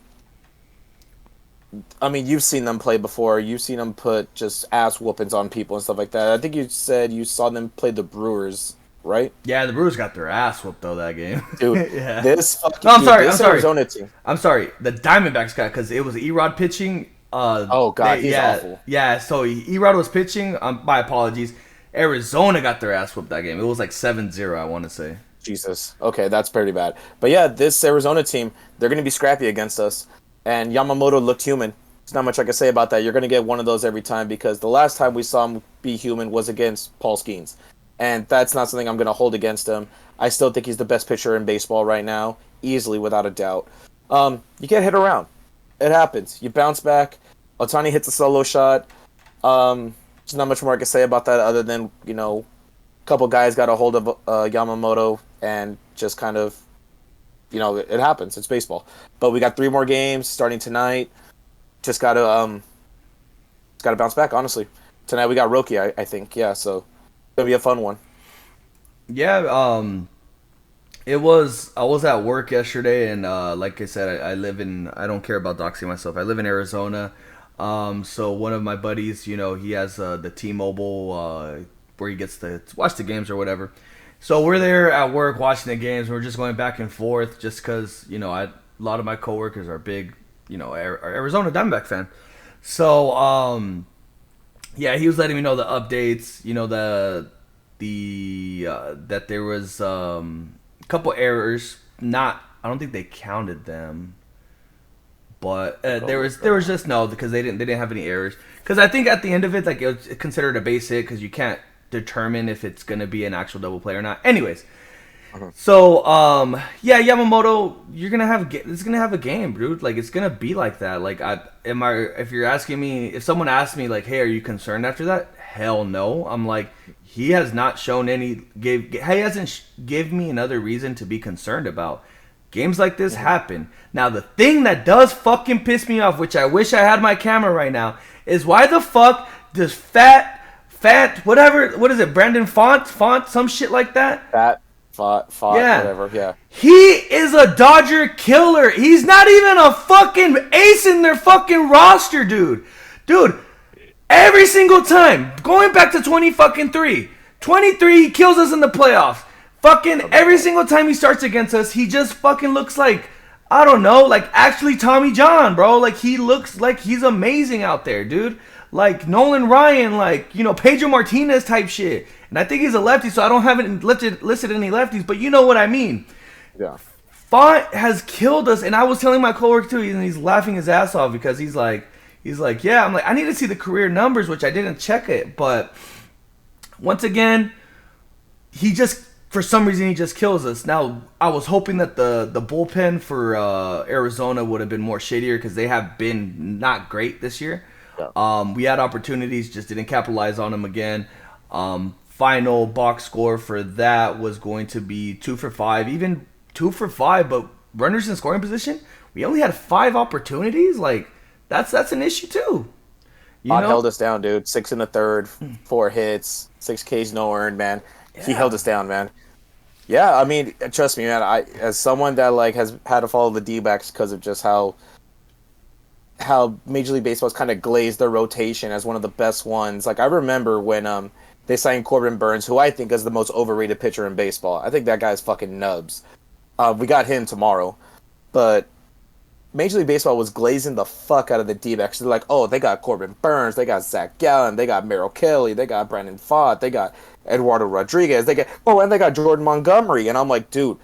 mean, you've seen them play before. You've seen them put just ass whoopings on people and stuff like that. I think you said you saw them play the Brewers, right? Yeah, the Brewers got their ass whooped though that game. Dude, yeah. I'm sorry. Arizona team. I'm sorry. The Diamondbacks got because it was Erod pitching. Oh God, he's awful. Yeah, so Erod was pitching. My apologies. Arizona got their ass whooped that game. It was like 7-0, I want to say. Jesus. Okay, that's pretty bad. But yeah, this Arizona team, they're going to be scrappy against us. And Yamamoto looked human. There's not much I can say about that. You're going to get one of those every time because the last time we saw him be human was against Paul Skeens. And that's not something I'm going to hold against him. I still think he's the best pitcher in baseball right now, easily, without a doubt. You get hit around. It happens. You bounce back. Ohtani hits a solo shot. There's not much more I can say about that other than, a couple guys got a hold of Yamamoto and just kind of, it happens. It's baseball. But we got 3 more games starting tonight. Just got to bounce back, honestly. Tonight we got Roki, I think. Yeah, so... It'll be a fun one. Yeah, I was at work yesterday, and like I said, I don't care about doxing myself. I live in Arizona, so one of my buddies, he has the T-Mobile where he gets to watch the games or whatever. So we're there at work watching the games. We're just going back and forth, just because a lot of my coworkers are big, are Arizona Diamondback fan. So yeah, he was letting me know the updates. That there was a couple errors. I don't think they counted them, but there was just because they didn't have any errors. Because I think at the end of it, like it was considered a base hit because you can't determine if it's gonna be an actual double play or not. Anyways. So, Yamamoto, it's gonna have a game, dude. Like, it's gonna be like that. Like, if someone asks me, like, hey, are you concerned after that? hell no. I'm like, he has not shown any. He hasn't give me another reason to be concerned about. Games like this happen. Now, the thing that does fucking piss me off, which I wish I had my camera right now, is why the fuck does fat, whatever, what is it, Brandon Font, some shit like that? Font, yeah. Whatever, yeah. He is a Dodger killer. He's not even a fucking ace in their fucking roster, dude. Dude, every single time, going back to 23, he kills us in the playoffs. Fucking every single time he starts against us, he just fucking looks like, I don't know, like actually Tommy John, bro. Like he looks like he's amazing out there, dude. Like Nolan Ryan, like, you know, Pedro Martinez type shit. And I think he's a lefty, so I don't have it listed any lefties, but you know what I mean. Yeah. Font has killed us, and I was telling my coworker too, and he's laughing his ass off because he's like, yeah, I'm like, I need to see the career numbers, which I didn't check it, but once again, he just, for some reason, he just kills us. Now, I was hoping that the bullpen for Arizona would have been more shadier because they have been not great this year. Yeah. We had opportunities, just didn't capitalize on them again. Final box score for that was going to be 2 for 5, even 2 for 5, but runners in scoring position, we only had 5 opportunities. Like that's an issue too. Bot held us down, dude. 6 in the third, 4 hits, 6 Ks, no earned, man. Yeah. He held us down, man. Yeah, I mean, trust me, man. I, as someone that like has had to follow the D-backs because of just how Major League Baseball's kind of glazed their rotation as one of the best ones. Like I remember when they signed Corbin Burns, who I think is the most overrated pitcher in baseball. I think that guy's fucking nubs. We got him tomorrow, but Major League Baseball was glazing the fuck out of the D-backs. They're like, oh, they got Corbin Burns, they got Zach Gallen, they got Merrill Kelly, they got Brandon Pfaadt, they got Eduardo Rodriguez, and they got Jordan Montgomery. And I'm like, dude,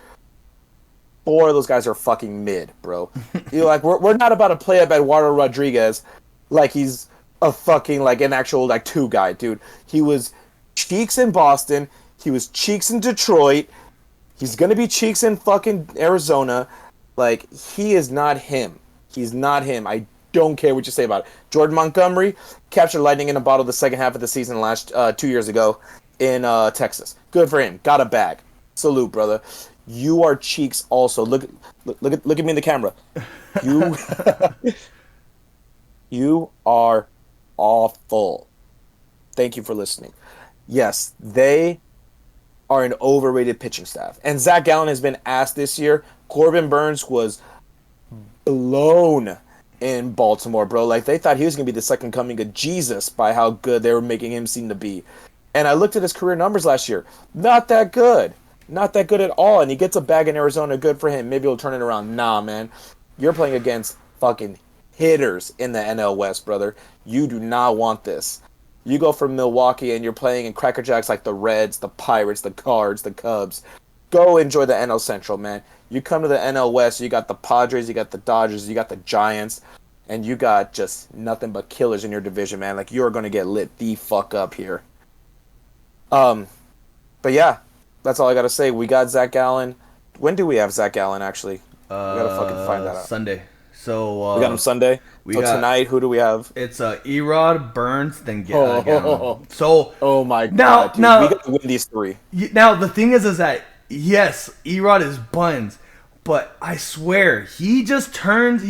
4 of those guys are fucking mid, bro. You're like, we're not about to play up Eduardo Rodriguez like he's a fucking like an actual like 2 guy, dude. He was cheeks in Boston, he was cheeks in Detroit, he's gonna be cheeks in fucking Arizona. Like, he is not him. He's not him. I don't care what you say about it. Jordan Montgomery captured lightning in a bottle the second half of the season last 2 years ago in Texas. Good for him. Got a bag. Salute, brother. You are cheeks also. Look at me in the camera. You you are awful. Thank you for listening. Yes, they are an overrated pitching staff. And Zach Gallen has been asked this year. Corbin Burns was blown in Baltimore, bro. Like, they thought he was going to be the second coming of Jesus by how good they were making him seem to be. And I looked at his career numbers last year. Not that good. Not that good at all. And he gets a bag in Arizona. Good for him. Maybe he'll turn it around. Nah, man. You're playing against fucking hitters in the NL West, brother. You do not want this. You go from Milwaukee and you're playing in Cracker Jacks like the Reds, the Pirates, the Cards, the Cubs. Go enjoy the NL Central, man. You come to the NL West, you got the Padres, you got the Dodgers, you got the Giants, and you got just nothing but killers in your division, man. Like, you're going to get lit the fuck up here. But yeah, that's all I got to say. We got Zach Gallen. When do we have Zach Gallen, actually? We got to fucking find that out. Sunday. So we got him Sunday. Tonight, who do we have? It's Erod, Burns, then Gallen. So oh my god, dude. We got to win these 3. Now the thing is that yes, Erod is buns, but I swear he just turns.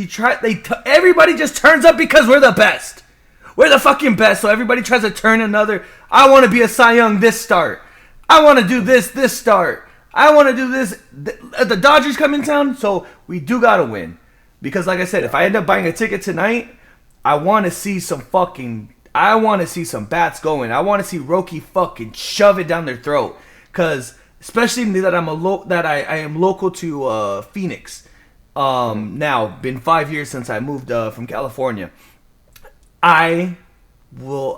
Everybody just turns up because we're the best. We're the fucking best. So everybody tries to turn another. I want to be a Cy Young this start. I want to do this start. I want to do this. The Dodgers come in town, so we do gotta win. Because like I said, if I end up buying a ticket tonight, I want to see some bats going. I want to see Roki fucking shove it down their throat. Because especially that I am local to Phoenix. Now been 5 years since I moved from California. I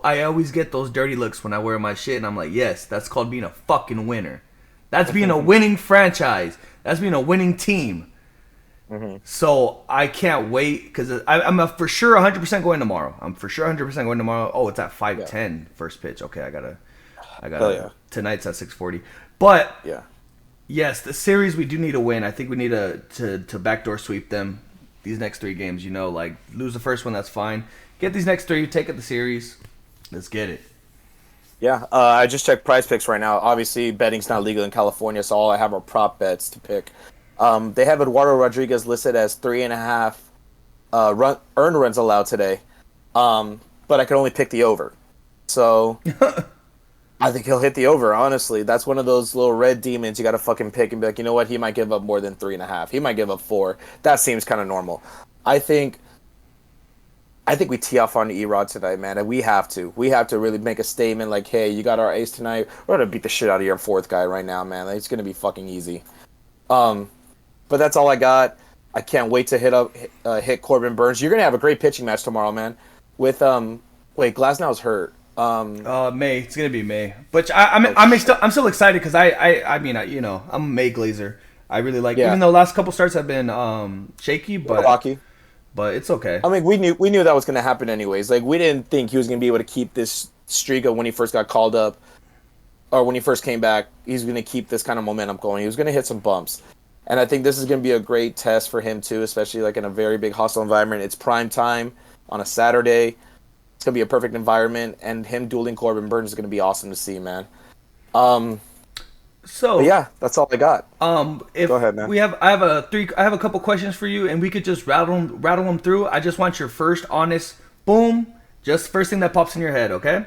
always get those dirty looks when I wear my shit, and I'm like, yes, that's called being a fucking winner. That's being a winning franchise. That's being a winning team. Mm-hmm. So I can't wait because I'm for sure 100% going tomorrow. Oh, it's at 5:10 first pitch. Okay, I gotta. Tonight's at 6:40. But yeah, yes, the series we do need to win. I think we need to backdoor sweep them these next 3 games. You know, like lose the first one, that's fine. Get these next 3, take it the series. Let's get it. Yeah, I just checked Prize Picks right now. Obviously, betting's not legal in California, so all I have are prop bets to pick. They have Eduardo Rodriguez listed as 3.5 earned runs allowed today, but I can only pick the over. So I think he'll hit the over. Honestly, that's one of those little red demons you got to fucking pick and be like, you know what? He might give up more than 3.5. He might give up 4. That seems kind of normal. I think. I think we tee off on Erod tonight, man, and we have to. We have to really make a statement like, hey, you got our ace tonight. We're gonna beat the shit out of your fourth guy right now, man. Like, it's gonna be fucking easy. Um, but that's all I got. I can't wait to hit Corbin Burns. You're gonna have a great pitching match tomorrow, man. With wait, Glasnow's hurt. May. It's gonna be May, but I'm still excited because I mean, I'm a May glazer. I really like, Yeah, even though the last couple starts have been shaky, Rocky. but it's okay. I mean, we knew that was gonna happen anyways. Like, we didn't think he was gonna be able to keep this streak of when he first got called up or when he first came back. He's gonna keep this kind of momentum going. He was gonna hit some bumps. And I think this is going to be a great test for him too, especially like in a very big hostile environment. It's prime time on a Saturday. It's going to be a perfect environment, and him dueling Corbin Burns is going to be awesome to see, man. Um, So but yeah, that's all I got. if Go ahead, man. I have a couple questions for you, and we could just rattle them through. I just want your first honest boom, just first thing that pops in your head, okay?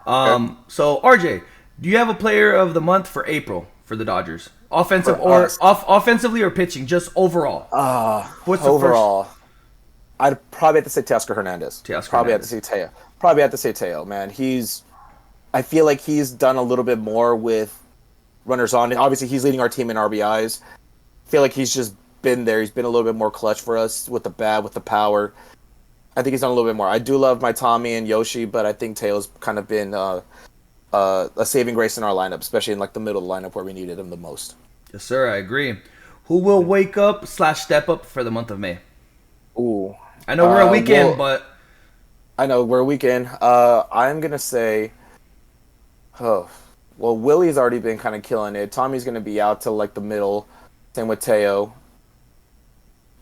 Okay. So RJ, do you have a player of the month for April for the Dodgers? Offensive For or us, offensively or pitching, just overall. What's the first? overall, I'd probably have to say Teoscar Hernandez. Teoscar Probably have to Hernandez. say Teo. Probably have to say Teo, man. I feel like he's done a little bit more with runners on. Obviously, he's leading our team in RBIs. I feel like he's just been there. He's been a little bit more clutch for us with the bat, with the power. I think he's done a little bit more. I do love my Tommy and Yoshi, but I think Teo's kind of been a saving grace in our lineup, especially in like the middle of the lineup where we needed him the most. Yes, sir. I agree. Who will wake up / step up for the month of May? Ooh. I know we're a weekend, Well, but I know we're a weekend. I'm gonna say, oh, well, Willie's already been kind of killing it. Tommy's gonna be out till like the middle. Same with Teo.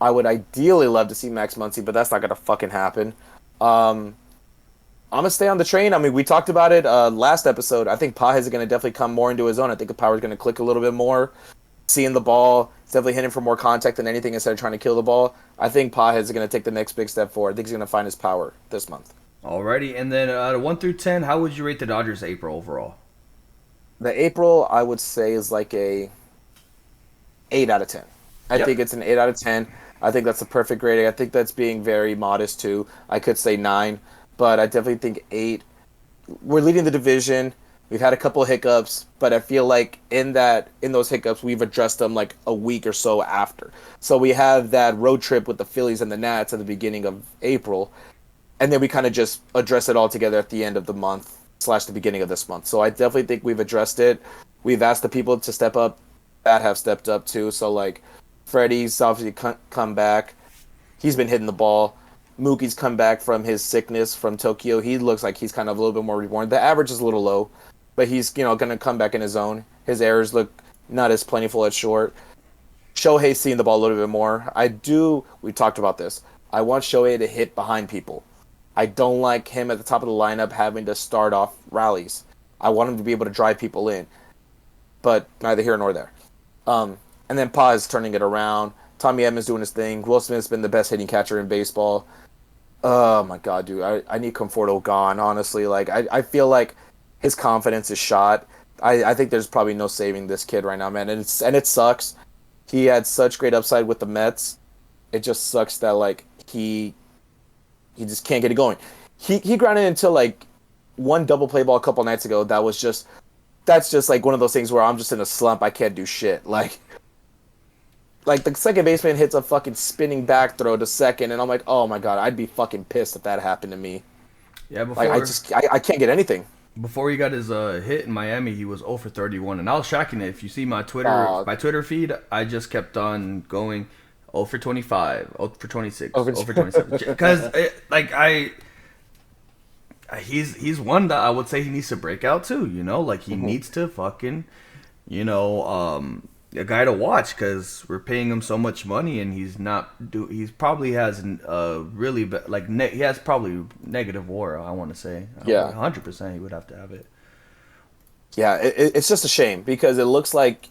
I would ideally love to see Max Muncy, but that's not gonna fucking happen. Um, I'm gonna stay on the train. I mean, we talked about it last episode. I think Pages is gonna definitely come more into his own. I think the power's gonna click a little bit more. Seeing the ball, it's definitely hitting for more contact than anything instead of trying to kill the ball. I think Pages is gonna take the next big step forward. I think he's gonna find his power this month. alrighty. And then out of 1 through 10, how would you rate the Dodgers April overall? The April, I would say, is like a 8 out of 10. I Yep. think it's an 8 out of 10. I think that's a perfect rating. I think that's being very modest too. I could say 9, but I definitely think 8. We're leading the division. We've had a couple of hiccups, but I feel like in those hiccups we've addressed them like a week or so after. So we have that road trip with the Phillies and the Nats at the beginning of April, and then we kind of just address it all together at the end of the month / the beginning of this month. So I definitely think we've addressed it. We've asked the people to step up that have stepped up too. So like Freddie's obviously come back. He's been hitting the ball. Mookie's come back from his sickness from Tokyo. He looks like he's kind of a little bit more reborn. The average is a little low, but he's going to come back in his own. His errors look not as plentiful at short. Shohei's seeing the ball a little bit more. We talked about this. I want Shohei to hit behind people. I don't like him at the top of the lineup having to start off rallies. I want him to be able to drive people in, but neither here nor there. And then Pa is turning it around. Tommy Edmonds doing his thing. Will Smith's been the best hitting catcher in baseball. Oh my god, dude! I need Conforto gone. Honestly, like I feel like his confidence is shot. I think there's probably no saving this kid right now, man. And it sucks. He had such great upside with the Mets. It just sucks that like he just can't get it going. He grounded into like one double play ball a couple nights ago. That's just like one of those things where I'm just in a slump. I can't do shit. Like the second baseman hits a fucking spinning back throw to second, and I'm like, oh my god, I'd be fucking pissed if that happened to me. Yeah, Like I can't get anything. before he got his hit in Miami, he was 0 for 31, and I was tracking it. If you see my Dog. Twitter feed, I just kept on going 0 for 25, 0 for 26, Over 0 for 27. Because he's one that I would say he needs to break out too. Like he needs to fucking, a guy to watch because we're paying him so much money and he's probably has really he has probably negative WAR. I want to say Yeah. 100% he would have to have it. Yeah, it's just a shame because it looks like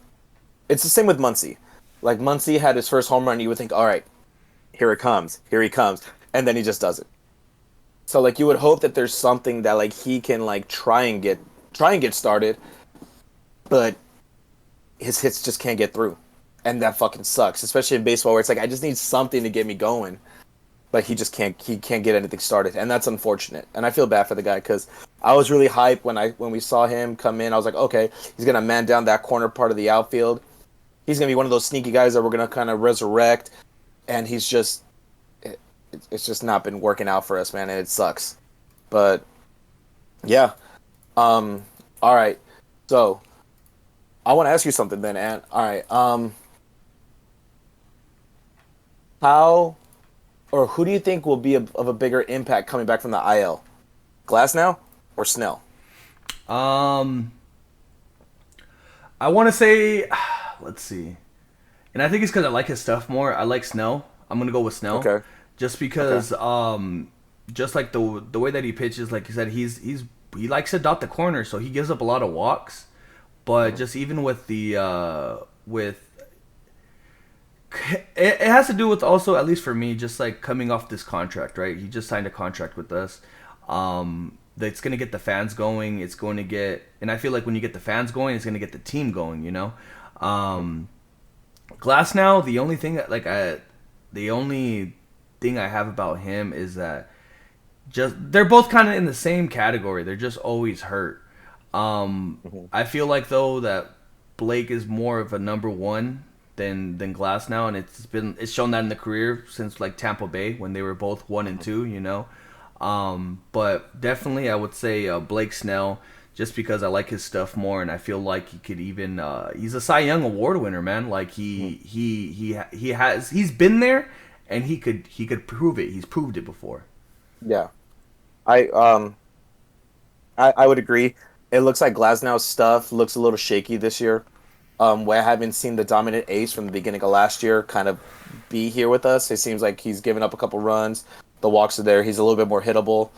it's the same with Muncy. Like Muncy had his first home run, you would think, all right, here he comes, and then he just does it. So like you would hope that there's something that like he can like try and get started, but his hits just can't get through, and that fucking sucks. Especially in baseball, where it's like I just need something to get me going, but he can't get anything started, and that's unfortunate. And I feel bad for the guy because I was really hyped when we saw him come in. I was like, okay, he's gonna man down that corner part of the outfield. He's gonna be one of those sneaky guys that we're gonna kind of resurrect, and it's just not been working out for us, man, and it sucks. But yeah, all right. So I want to ask you something then, Ant. All right, how or who do you think will be of a bigger impact coming back from the IL? Glass now or Snell? Um, I want to say, let's see, and I think it's because I like his stuff more. I like Snell. I'm gonna go with Snell, Okay. just because, Okay. just like the way that he pitches, like you said, he likes to dot the corner, so he gives up a lot of walks. But just even with the with it has to do with also, at least for me, just like coming off this contract, right? He just signed a contract with us. That's gonna get the fans going. It's going to get, and I feel like when you get the fans going, it's gonna get the team going. You know, Glass now. The only thing I have about him is that just they're both kind of in the same category. They're just always hurt. Mhm. I feel like though that Blake is more of a number one than Glass now, and it's shown that in the career since like Tampa Bay when they were both 1 and 2. You know, but definitely I would say Blake Snell, just because I like his stuff more, and I feel like he could even he's a Cy Young Award winner, man. Like he's been there, and he could prove it. He's proved it before. Yeah. I would agree. It looks like Glasnow's stuff looks a little shaky this year. Where I haven't seen the dominant ace from the beginning of last year kind of be here with us. It seems like he's given up a couple runs. The walks are there. He's a little bit more hittable.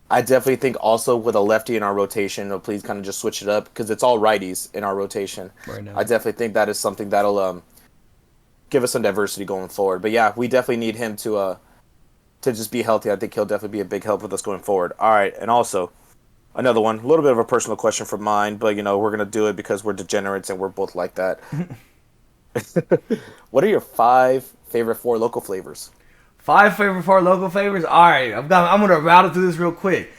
I definitely think also with a lefty in our rotation, please kind of just switch it up because it's all righties in our rotation. Right I now. definitely think that is something that'll give us some diversity going forward. But yeah, we definitely need him to just be healthy. I think he'll definitely be a big help with us going forward. All right, and also another one, a little bit of a personal question from mine, but we're gonna do it because we're degenerates and we're both like that. What are your five favorite four local flavors? Five favorite four local flavors. All right, I'm gonna rattle through this real quick.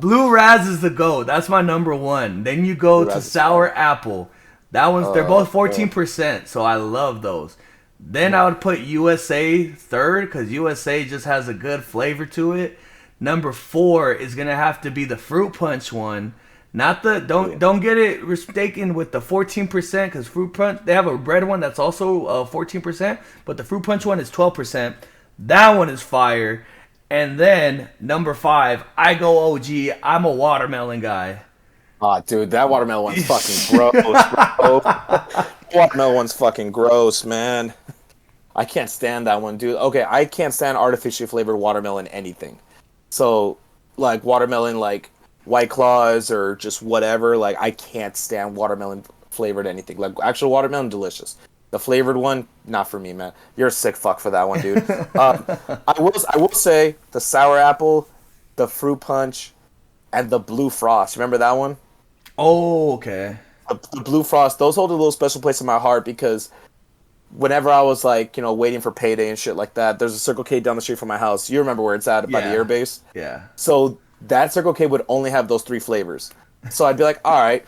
Blue Raz is the go. That's my number one. Then you go Blue to Raz is sour fire. apple. That one's they're both Oh, 14%, so I love those. Then mhm. I would put USA third because USA just has a good flavor to it. Number four is gonna have to be the fruit punch one. Not the Yeah. don't get it mistaken with the 14% because fruit punch they have a red one that's also 14%, but the fruit punch one is 12%. That one is fire. And then number five, I go OG. I'm a watermelon guy. Ah, dude, that watermelon one's fucking gross, bro. Watermelon one's fucking gross, man. I can't stand that one, dude. Okay, I can't stand artificially flavored watermelon anything. So, like watermelon, like White Claws or just whatever. Like, I can't stand watermelon flavored anything. Like actual watermelon, delicious. The flavored one, not for me, man. You're a sick fuck for that one, dude. Um, I will say the sour apple, the fruit punch, and the blue frost. Remember that one? Oh, okay. The blue frost. Those hold a little special place in my heart because whenever I was like, waiting for payday and shit like that, there's a Circle K down the street from my house. You remember where it's at by the air Yeah. base? Yeah. So that Circle K would only have those three flavors. So I'd be like, all right,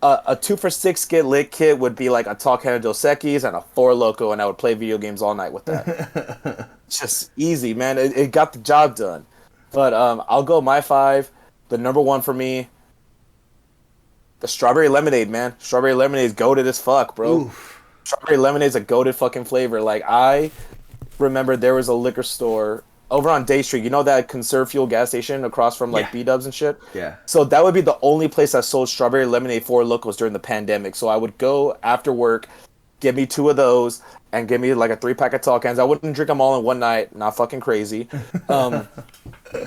a 2 for 6 get lit kit would be like a tall can of Dos Equis and a Four Loco, and I would play video games all night with that. Just easy, man. It got the job done. But I'll go my five. The number one for me, the strawberry lemonade, man. Strawberry lemonade is goated as fuck, bro. Oof. Strawberry lemonade is a goated fucking flavor. Like I remember there was a liquor store over on Day Street. You know that Conserve Fuel gas station across from Yeah. like B Dubs and shit. Yeah. So that would be the only place that sold strawberry lemonade for locals during the pandemic. So I would go after work, get me two of those, and give me like a 3 pack of tall cans. I wouldn't drink them all in one night, not fucking crazy. Um,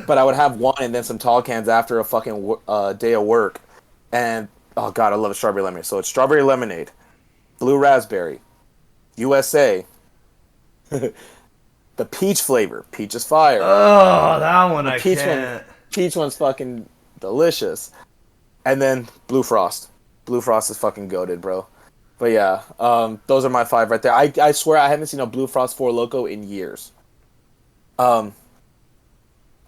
but I would have one and then some tall cans after a fucking day of work. And Oh god, I love strawberry lemonade. So it's strawberry lemonade, blue raspberry, USA, the peach flavor. Peach is fire. Oh, that one The I peach one, can't. peach one's fucking delicious. And then blue frost. Blue frost is fucking goated, bro. But yeah, those are my five right there. I swear I haven't seen a blue frost Four Loco in years. Um,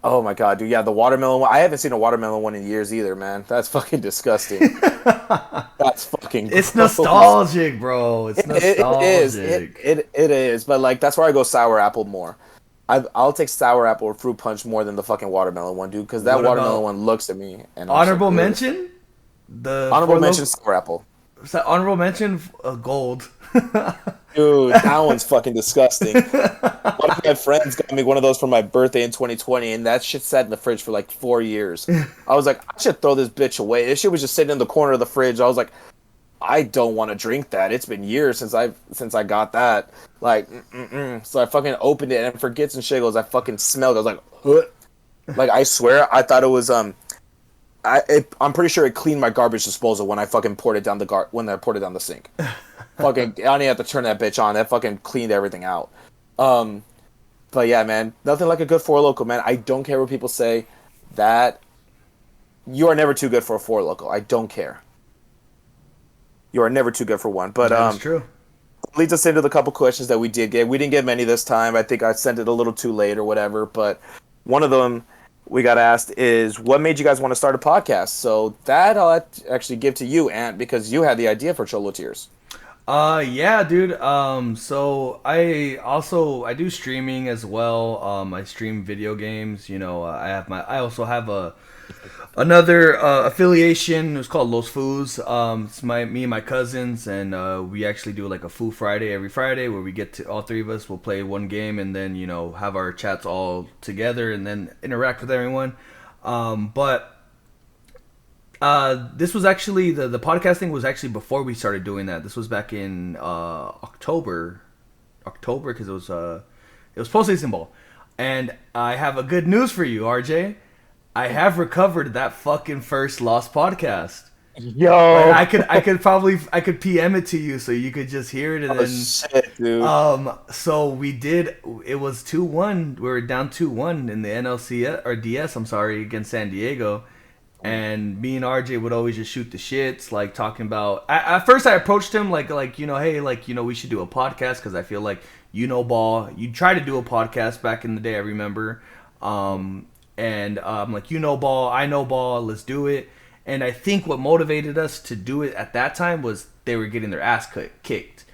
oh my god, dude. Yeah, the watermelon one. I haven't seen a watermelon one in years either, man. That's fucking disgusting. That's fucking It's gross. nostalgic, bro. It's It is. nostalgic. It is. But like that's where I go sour apple more. I'll take sour apple or fruit punch more than the fucking watermelon one, dude. Because that What watermelon about one looks at me and I'm just like, honorable ugh. mention? The Honorable four mention local. sour apple. Honorable mention gold. Dude, that one's fucking disgusting. One of my friends got me one of those for my birthday in 2020, and that shit sat in the fridge for like 4 years. I was like, I should throw this bitch away. This shit was just sitting in the corner of the fridge. I was like, I don't want to drink that. It's been years since I got that. Like, so I fucking opened it and for gets and shiggles, I fucking smelled it. I was like, huh? Like I swear, I thought it was I'm pretty sure it cleaned my garbage disposal when I fucking poured it down when I poured it down the sink. Fucking, I don't even have to turn that bitch on. That fucking cleaned everything out. But yeah, man, nothing like a good Four Loco, man. I don't care what people say. That you are never too good for a Four Loco. I don't care. You are never too good for one. But That is true. leads us into the couple questions that we did get. We didn't get many this time. I think I sent it a little too late or whatever. But one of them we got asked is, what made you guys want to start a podcast? So that I'll actually give to you, Ant, because you had the idea for Cholo Tears. Yeah, dude. So I do streaming as well. I stream video games. I also have another affiliation. It's called Los Foos. It's me and my cousins, and we actually do like a Foo Friday every Friday where we get to all three of us. We'll play one game and then have our chats all together and then interact with everyone. But this was actually the podcasting was actually before we started doing that. This was back in October because it was postseason ball, and I have a good news for you, RJ. I have recovered that fucking first lost podcast. Yo, I could PM it to you so you could just hear it and then shit, dude. so we did. It was 2-1. We were down 2-1 in the NLC or DS. I'm sorry, against San Diego. And me and RJ would always just shoot the shits, like talking about. At first, I approached him like hey, we should do a podcast because I feel like ball. You tried to do a podcast back in the day, I remember. And I'm like, ball, I know ball, let's do it. And I think what motivated us to do it at that time was they were getting their ass kicked.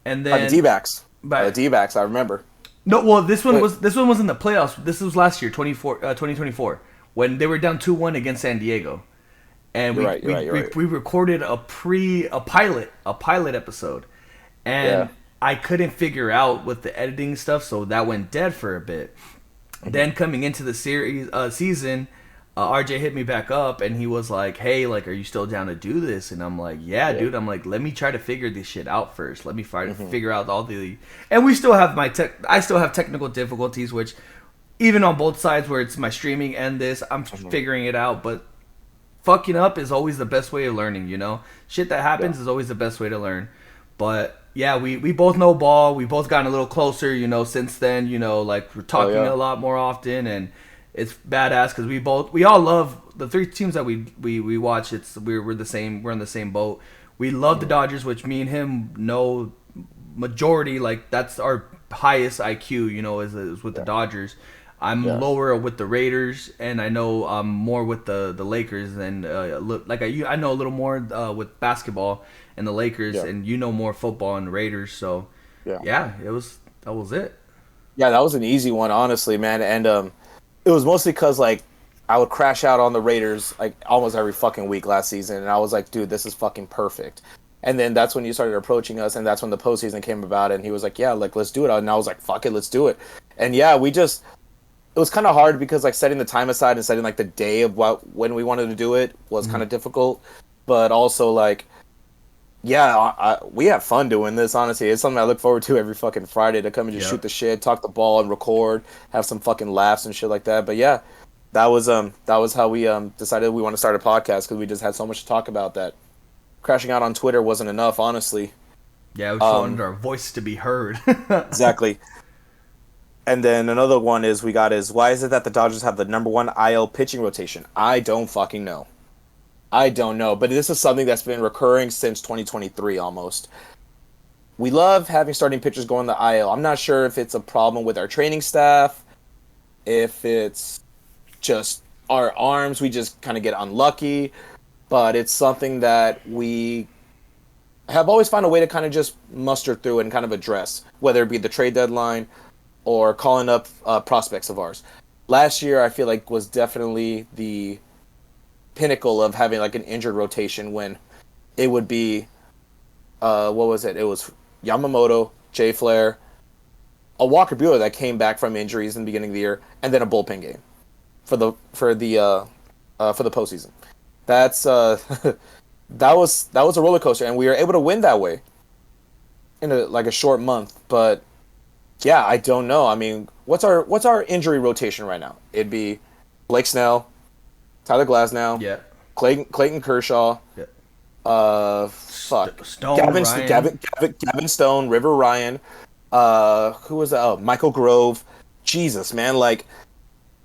And then By the D-backs. by The D-backs, I remember. no, well, this one was in the playoffs. This was last year, 2024, when they were down 2-1 against San Diego, and You're right. we recorded a pilot episode, and Yeah. I couldn't figure out with the editing stuff, so that went dead for a bit. Then coming into the season, RJ hit me back up and he was like, "Hey, like, are you still down to do this?" And I'm like, "Yeah, dude." I'm like, "Let me try to figure this shit out first. Let me try to figure out all the." And we still have I still have technical difficulties, which even on both sides, where it's my streaming and this, I'm figuring it out. But fucking up is always the best way of learning. Shit that happens is always the best way to learn. But yeah, we both know ball. We both gotten a little closer, since then. Like we're talking a lot more often, and it's badass because we all love the three teams that we watch. We're the same. We're in the same boat. We love the Dodgers, which me and him know majority. Like that's our highest IQ. Is with the Dodgers. I'm lower with the Raiders, and I know I'm more with the Lakers, and I know a little more with basketball and the Lakers, and more football and the Raiders. So that was it. Yeah, that was an easy one, honestly, man. And it was mostly because like I would crash out on the Raiders like almost every fucking week last season, and I was like, dude, this is fucking perfect. And then that's when you started approaching us, and that's when the postseason came about, and he was like, yeah, like let's do it. And I was like, fuck it, let's do it. And yeah, it was kind of hard because like setting the time aside and setting like the day of when we wanted to do it was kind of difficult, but also like, yeah, we have fun doing this. Honestly, it's something I look forward to every fucking Friday to come and just shoot the shit, talk the ball, and record, have some fucking laughs and shit like that. But yeah, that was how we decided we want to start a podcast because we just had so much to talk about that crashing out on Twitter wasn't enough, honestly. Yeah, we just wanted our voice to be heard. Exactly. And then another one is why is it that the Dodgers have the number one IL pitching rotation? I don't fucking know. I don't know, but this is something that's been recurring since 2023 almost. We love having starting pitchers go on the IL. I'm not sure if it's a problem with our training staff, if it's just our arms, we just kind of get unlucky, but it's something that we have always found a way to kind of just muster through and kind of address, whether it be the trade deadline or calling up prospects of ours. Last year, I feel like was definitely the pinnacle of having like an injured rotation when it would be, what was it? It was Yamamoto, Jay Flair, a Walker Buehler that came back from injuries in the beginning of the year, and then a bullpen game for the postseason. That's that was a roller coaster, and we were able to win that way in a short month. But yeah, I don't know. I mean, what's our injury rotation right now? It'd be Blake Snell, Tyler Glasnow, Yeah. Clayton Kershaw, Yeah. Stone, Gavin Stone, River Ryan, who was that? Oh, Michael Grove. Jesus, man, like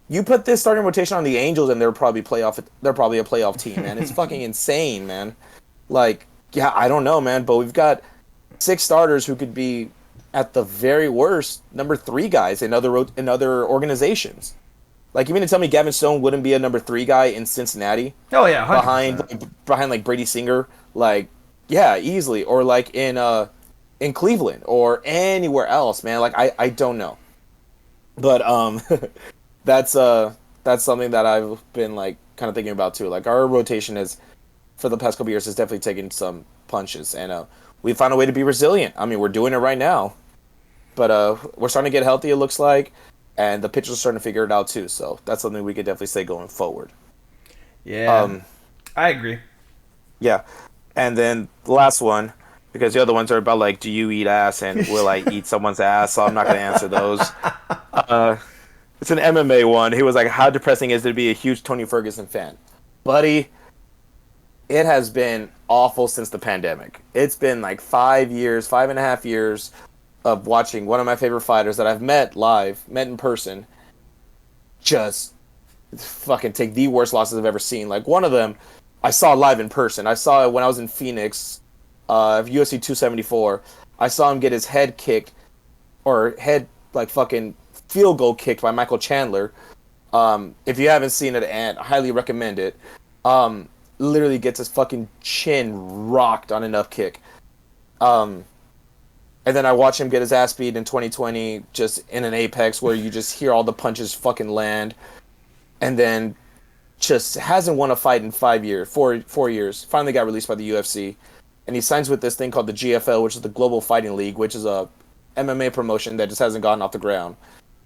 you put this starting rotation on the Angels and they're probably a playoff team, man. It's fucking insane, man. Like, yeah, I don't know, man, but we've got 6 starters who could be at the very worst number 3 guys in other organizations. Like, you mean to tell me Gavin Stone wouldn't be a number 3 guy in Cincinnati? Oh yeah, 100%. behind like Brady Singer, like yeah, easily, or like in Cleveland or anywhere else, man. Like I don't know, but that's something that I've been like kind of thinking about too. Like our rotation is for the past couple years has definitely taken some punches, and we found a way to be resilient. I mean, we're doing it right now, but we're starting to get healthy. It looks like. And the pitchers are starting to figure it out too, so that's something we could definitely say going forward. Yeah, I agree. Yeah, and then the last one, because the other ones are about like, do you eat ass and will I eat someone's ass? So I'm not going to answer those. It's an MMA one. He was like, how depressing is it to be a huge Tony Ferguson fan? Buddy, it has been awful since the pandemic. It's been like 5.5 years of watching one of my favorite fighters that I've met in person, just fucking take the worst losses I've ever seen. Like one of them, I saw live in person. I saw it when I was in Phoenix, UFC 274. I saw him get his head kicked, or head like fucking field goal kicked by Michael Chandler. If you haven't seen it, and I highly recommend it. Literally gets his fucking chin rocked on an up kick. And then I watch him get his ass beat in 2020, just in an Apex where you just hear all the punches fucking land. And then just hasn't won a fight in 5 years, 4 years. Finally got released by the UFC. And he signs with this thing called the GFL, which is the Global Fighting League, which is a MMA promotion that just hasn't gotten off the ground.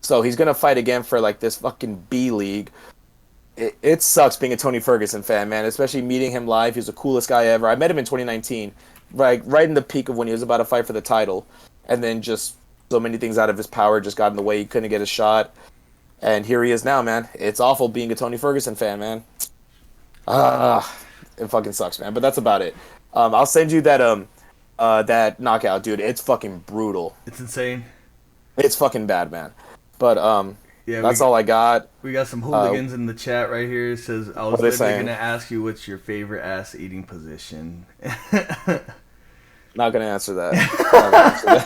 So he's going to fight again for like this fucking B League. It sucks being a Tony Ferguson fan, man, especially meeting him live. He's the coolest guy ever. I met him in 2019. Right in the peak of when he was about to fight for the title, and then just so many things out of his power just got in the way. He couldn't get a shot, and here he is now, man. It's awful being a Tony Ferguson fan, man. It fucking sucks, man. But that's about it. I'll send you that knockout, dude. It's fucking brutal. It's insane. It's fucking bad, man. But yeah, that's all I got. We got some hooligans in the chat right here. It says, I was literally going to ask you what's your favorite ass-eating position. Not going to answer that.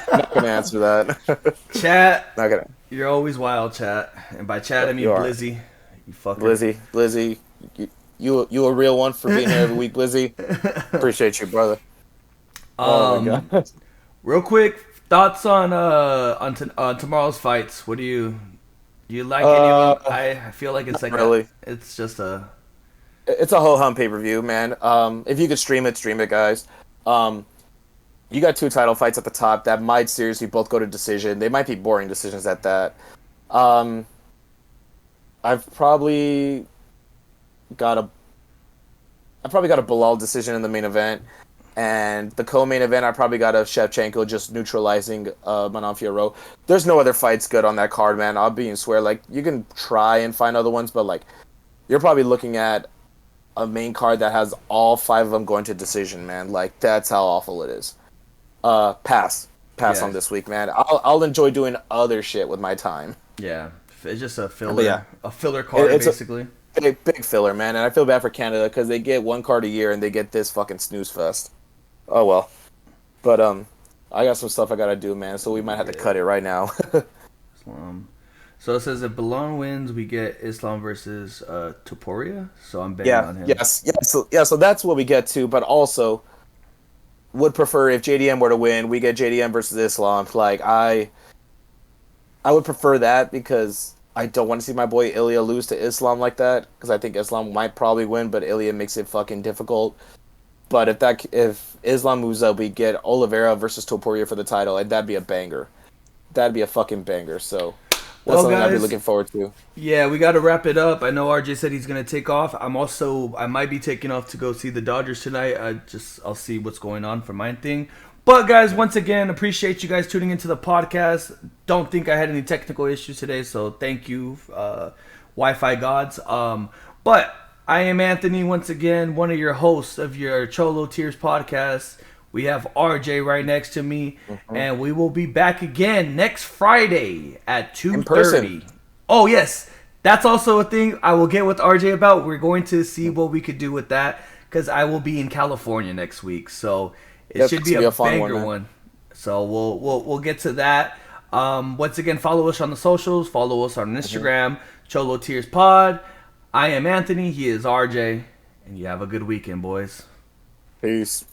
Not going to answer that. Chat. Not gonna. You're always wild, chat. And by chat, I mean Blizzy. You fucker. Blizzy. You a real one for being here every week, Blizzy. Appreciate you, brother. Oh my God. Real quick, thoughts on tomorrow's fights. What do you like any of them? I feel like it's like really. It's just a. It's a ho-hum pay-per-view, man. If you could stream it, guys. You got 2 title fights at the top that might seriously both go to decision. They might be boring decisions at that. I've probably got a Bilal decision in the main event, and the co-main event I probably got a Shevchenko just neutralizing Manon Fiorot. There's no other fights good on that card, man. I'll be and swear, like you can try and find other ones, but like you're probably looking at a main card that has all 5 of them going to decision, man. Like, that's how awful it is. Pass on this week, man. I'll enjoy doing other shit with my time. Yeah, it's just a filler, a filler card, basically. Big filler, man. And I feel bad for Canada because they get 1 card a year and they get this fucking snooze fest. Oh well, but I got some stuff I gotta do, man. So we might have to cut it right now. So it says if Balon wins, we get Islam versus Topuria. So I'm betting on him. So that's what we get to. But also, would prefer if JDM were to win, we get JDM versus Islam. Like I would prefer that because I don't want to see my boy Ilya lose to Islam like that because I think Islam might probably win, but Ilya makes it fucking difficult. But if Islam moves up, we get Oliveira versus Topuria for the title, and that'd be a banger. That'd be a fucking banger. So that's something I'd be looking forward to. Yeah, we got to wrap it up. I know RJ said he's gonna take off. I might be taking off to go see the Dodgers tonight. I'll see what's going on for my thing. But guys, once again, appreciate you guys tuning into the podcast. Don't think I had any technical issues today, so thank you, Wi-Fi gods. But I am Anthony, once again, one of your hosts of your Cholo Tears podcast. We have RJ right next to me, and we will be back again next Friday at 2:30. Oh yes, that's also a thing I will get with RJ about. We're going to see what we could do with that because I will be in California next week, so it should be a banger one. So we'll get to that. Once again, follow us on the socials. Follow us on Instagram, Cholo Tears Pod. I am Anthony. He is RJ, and you have a good weekend, boys. Peace.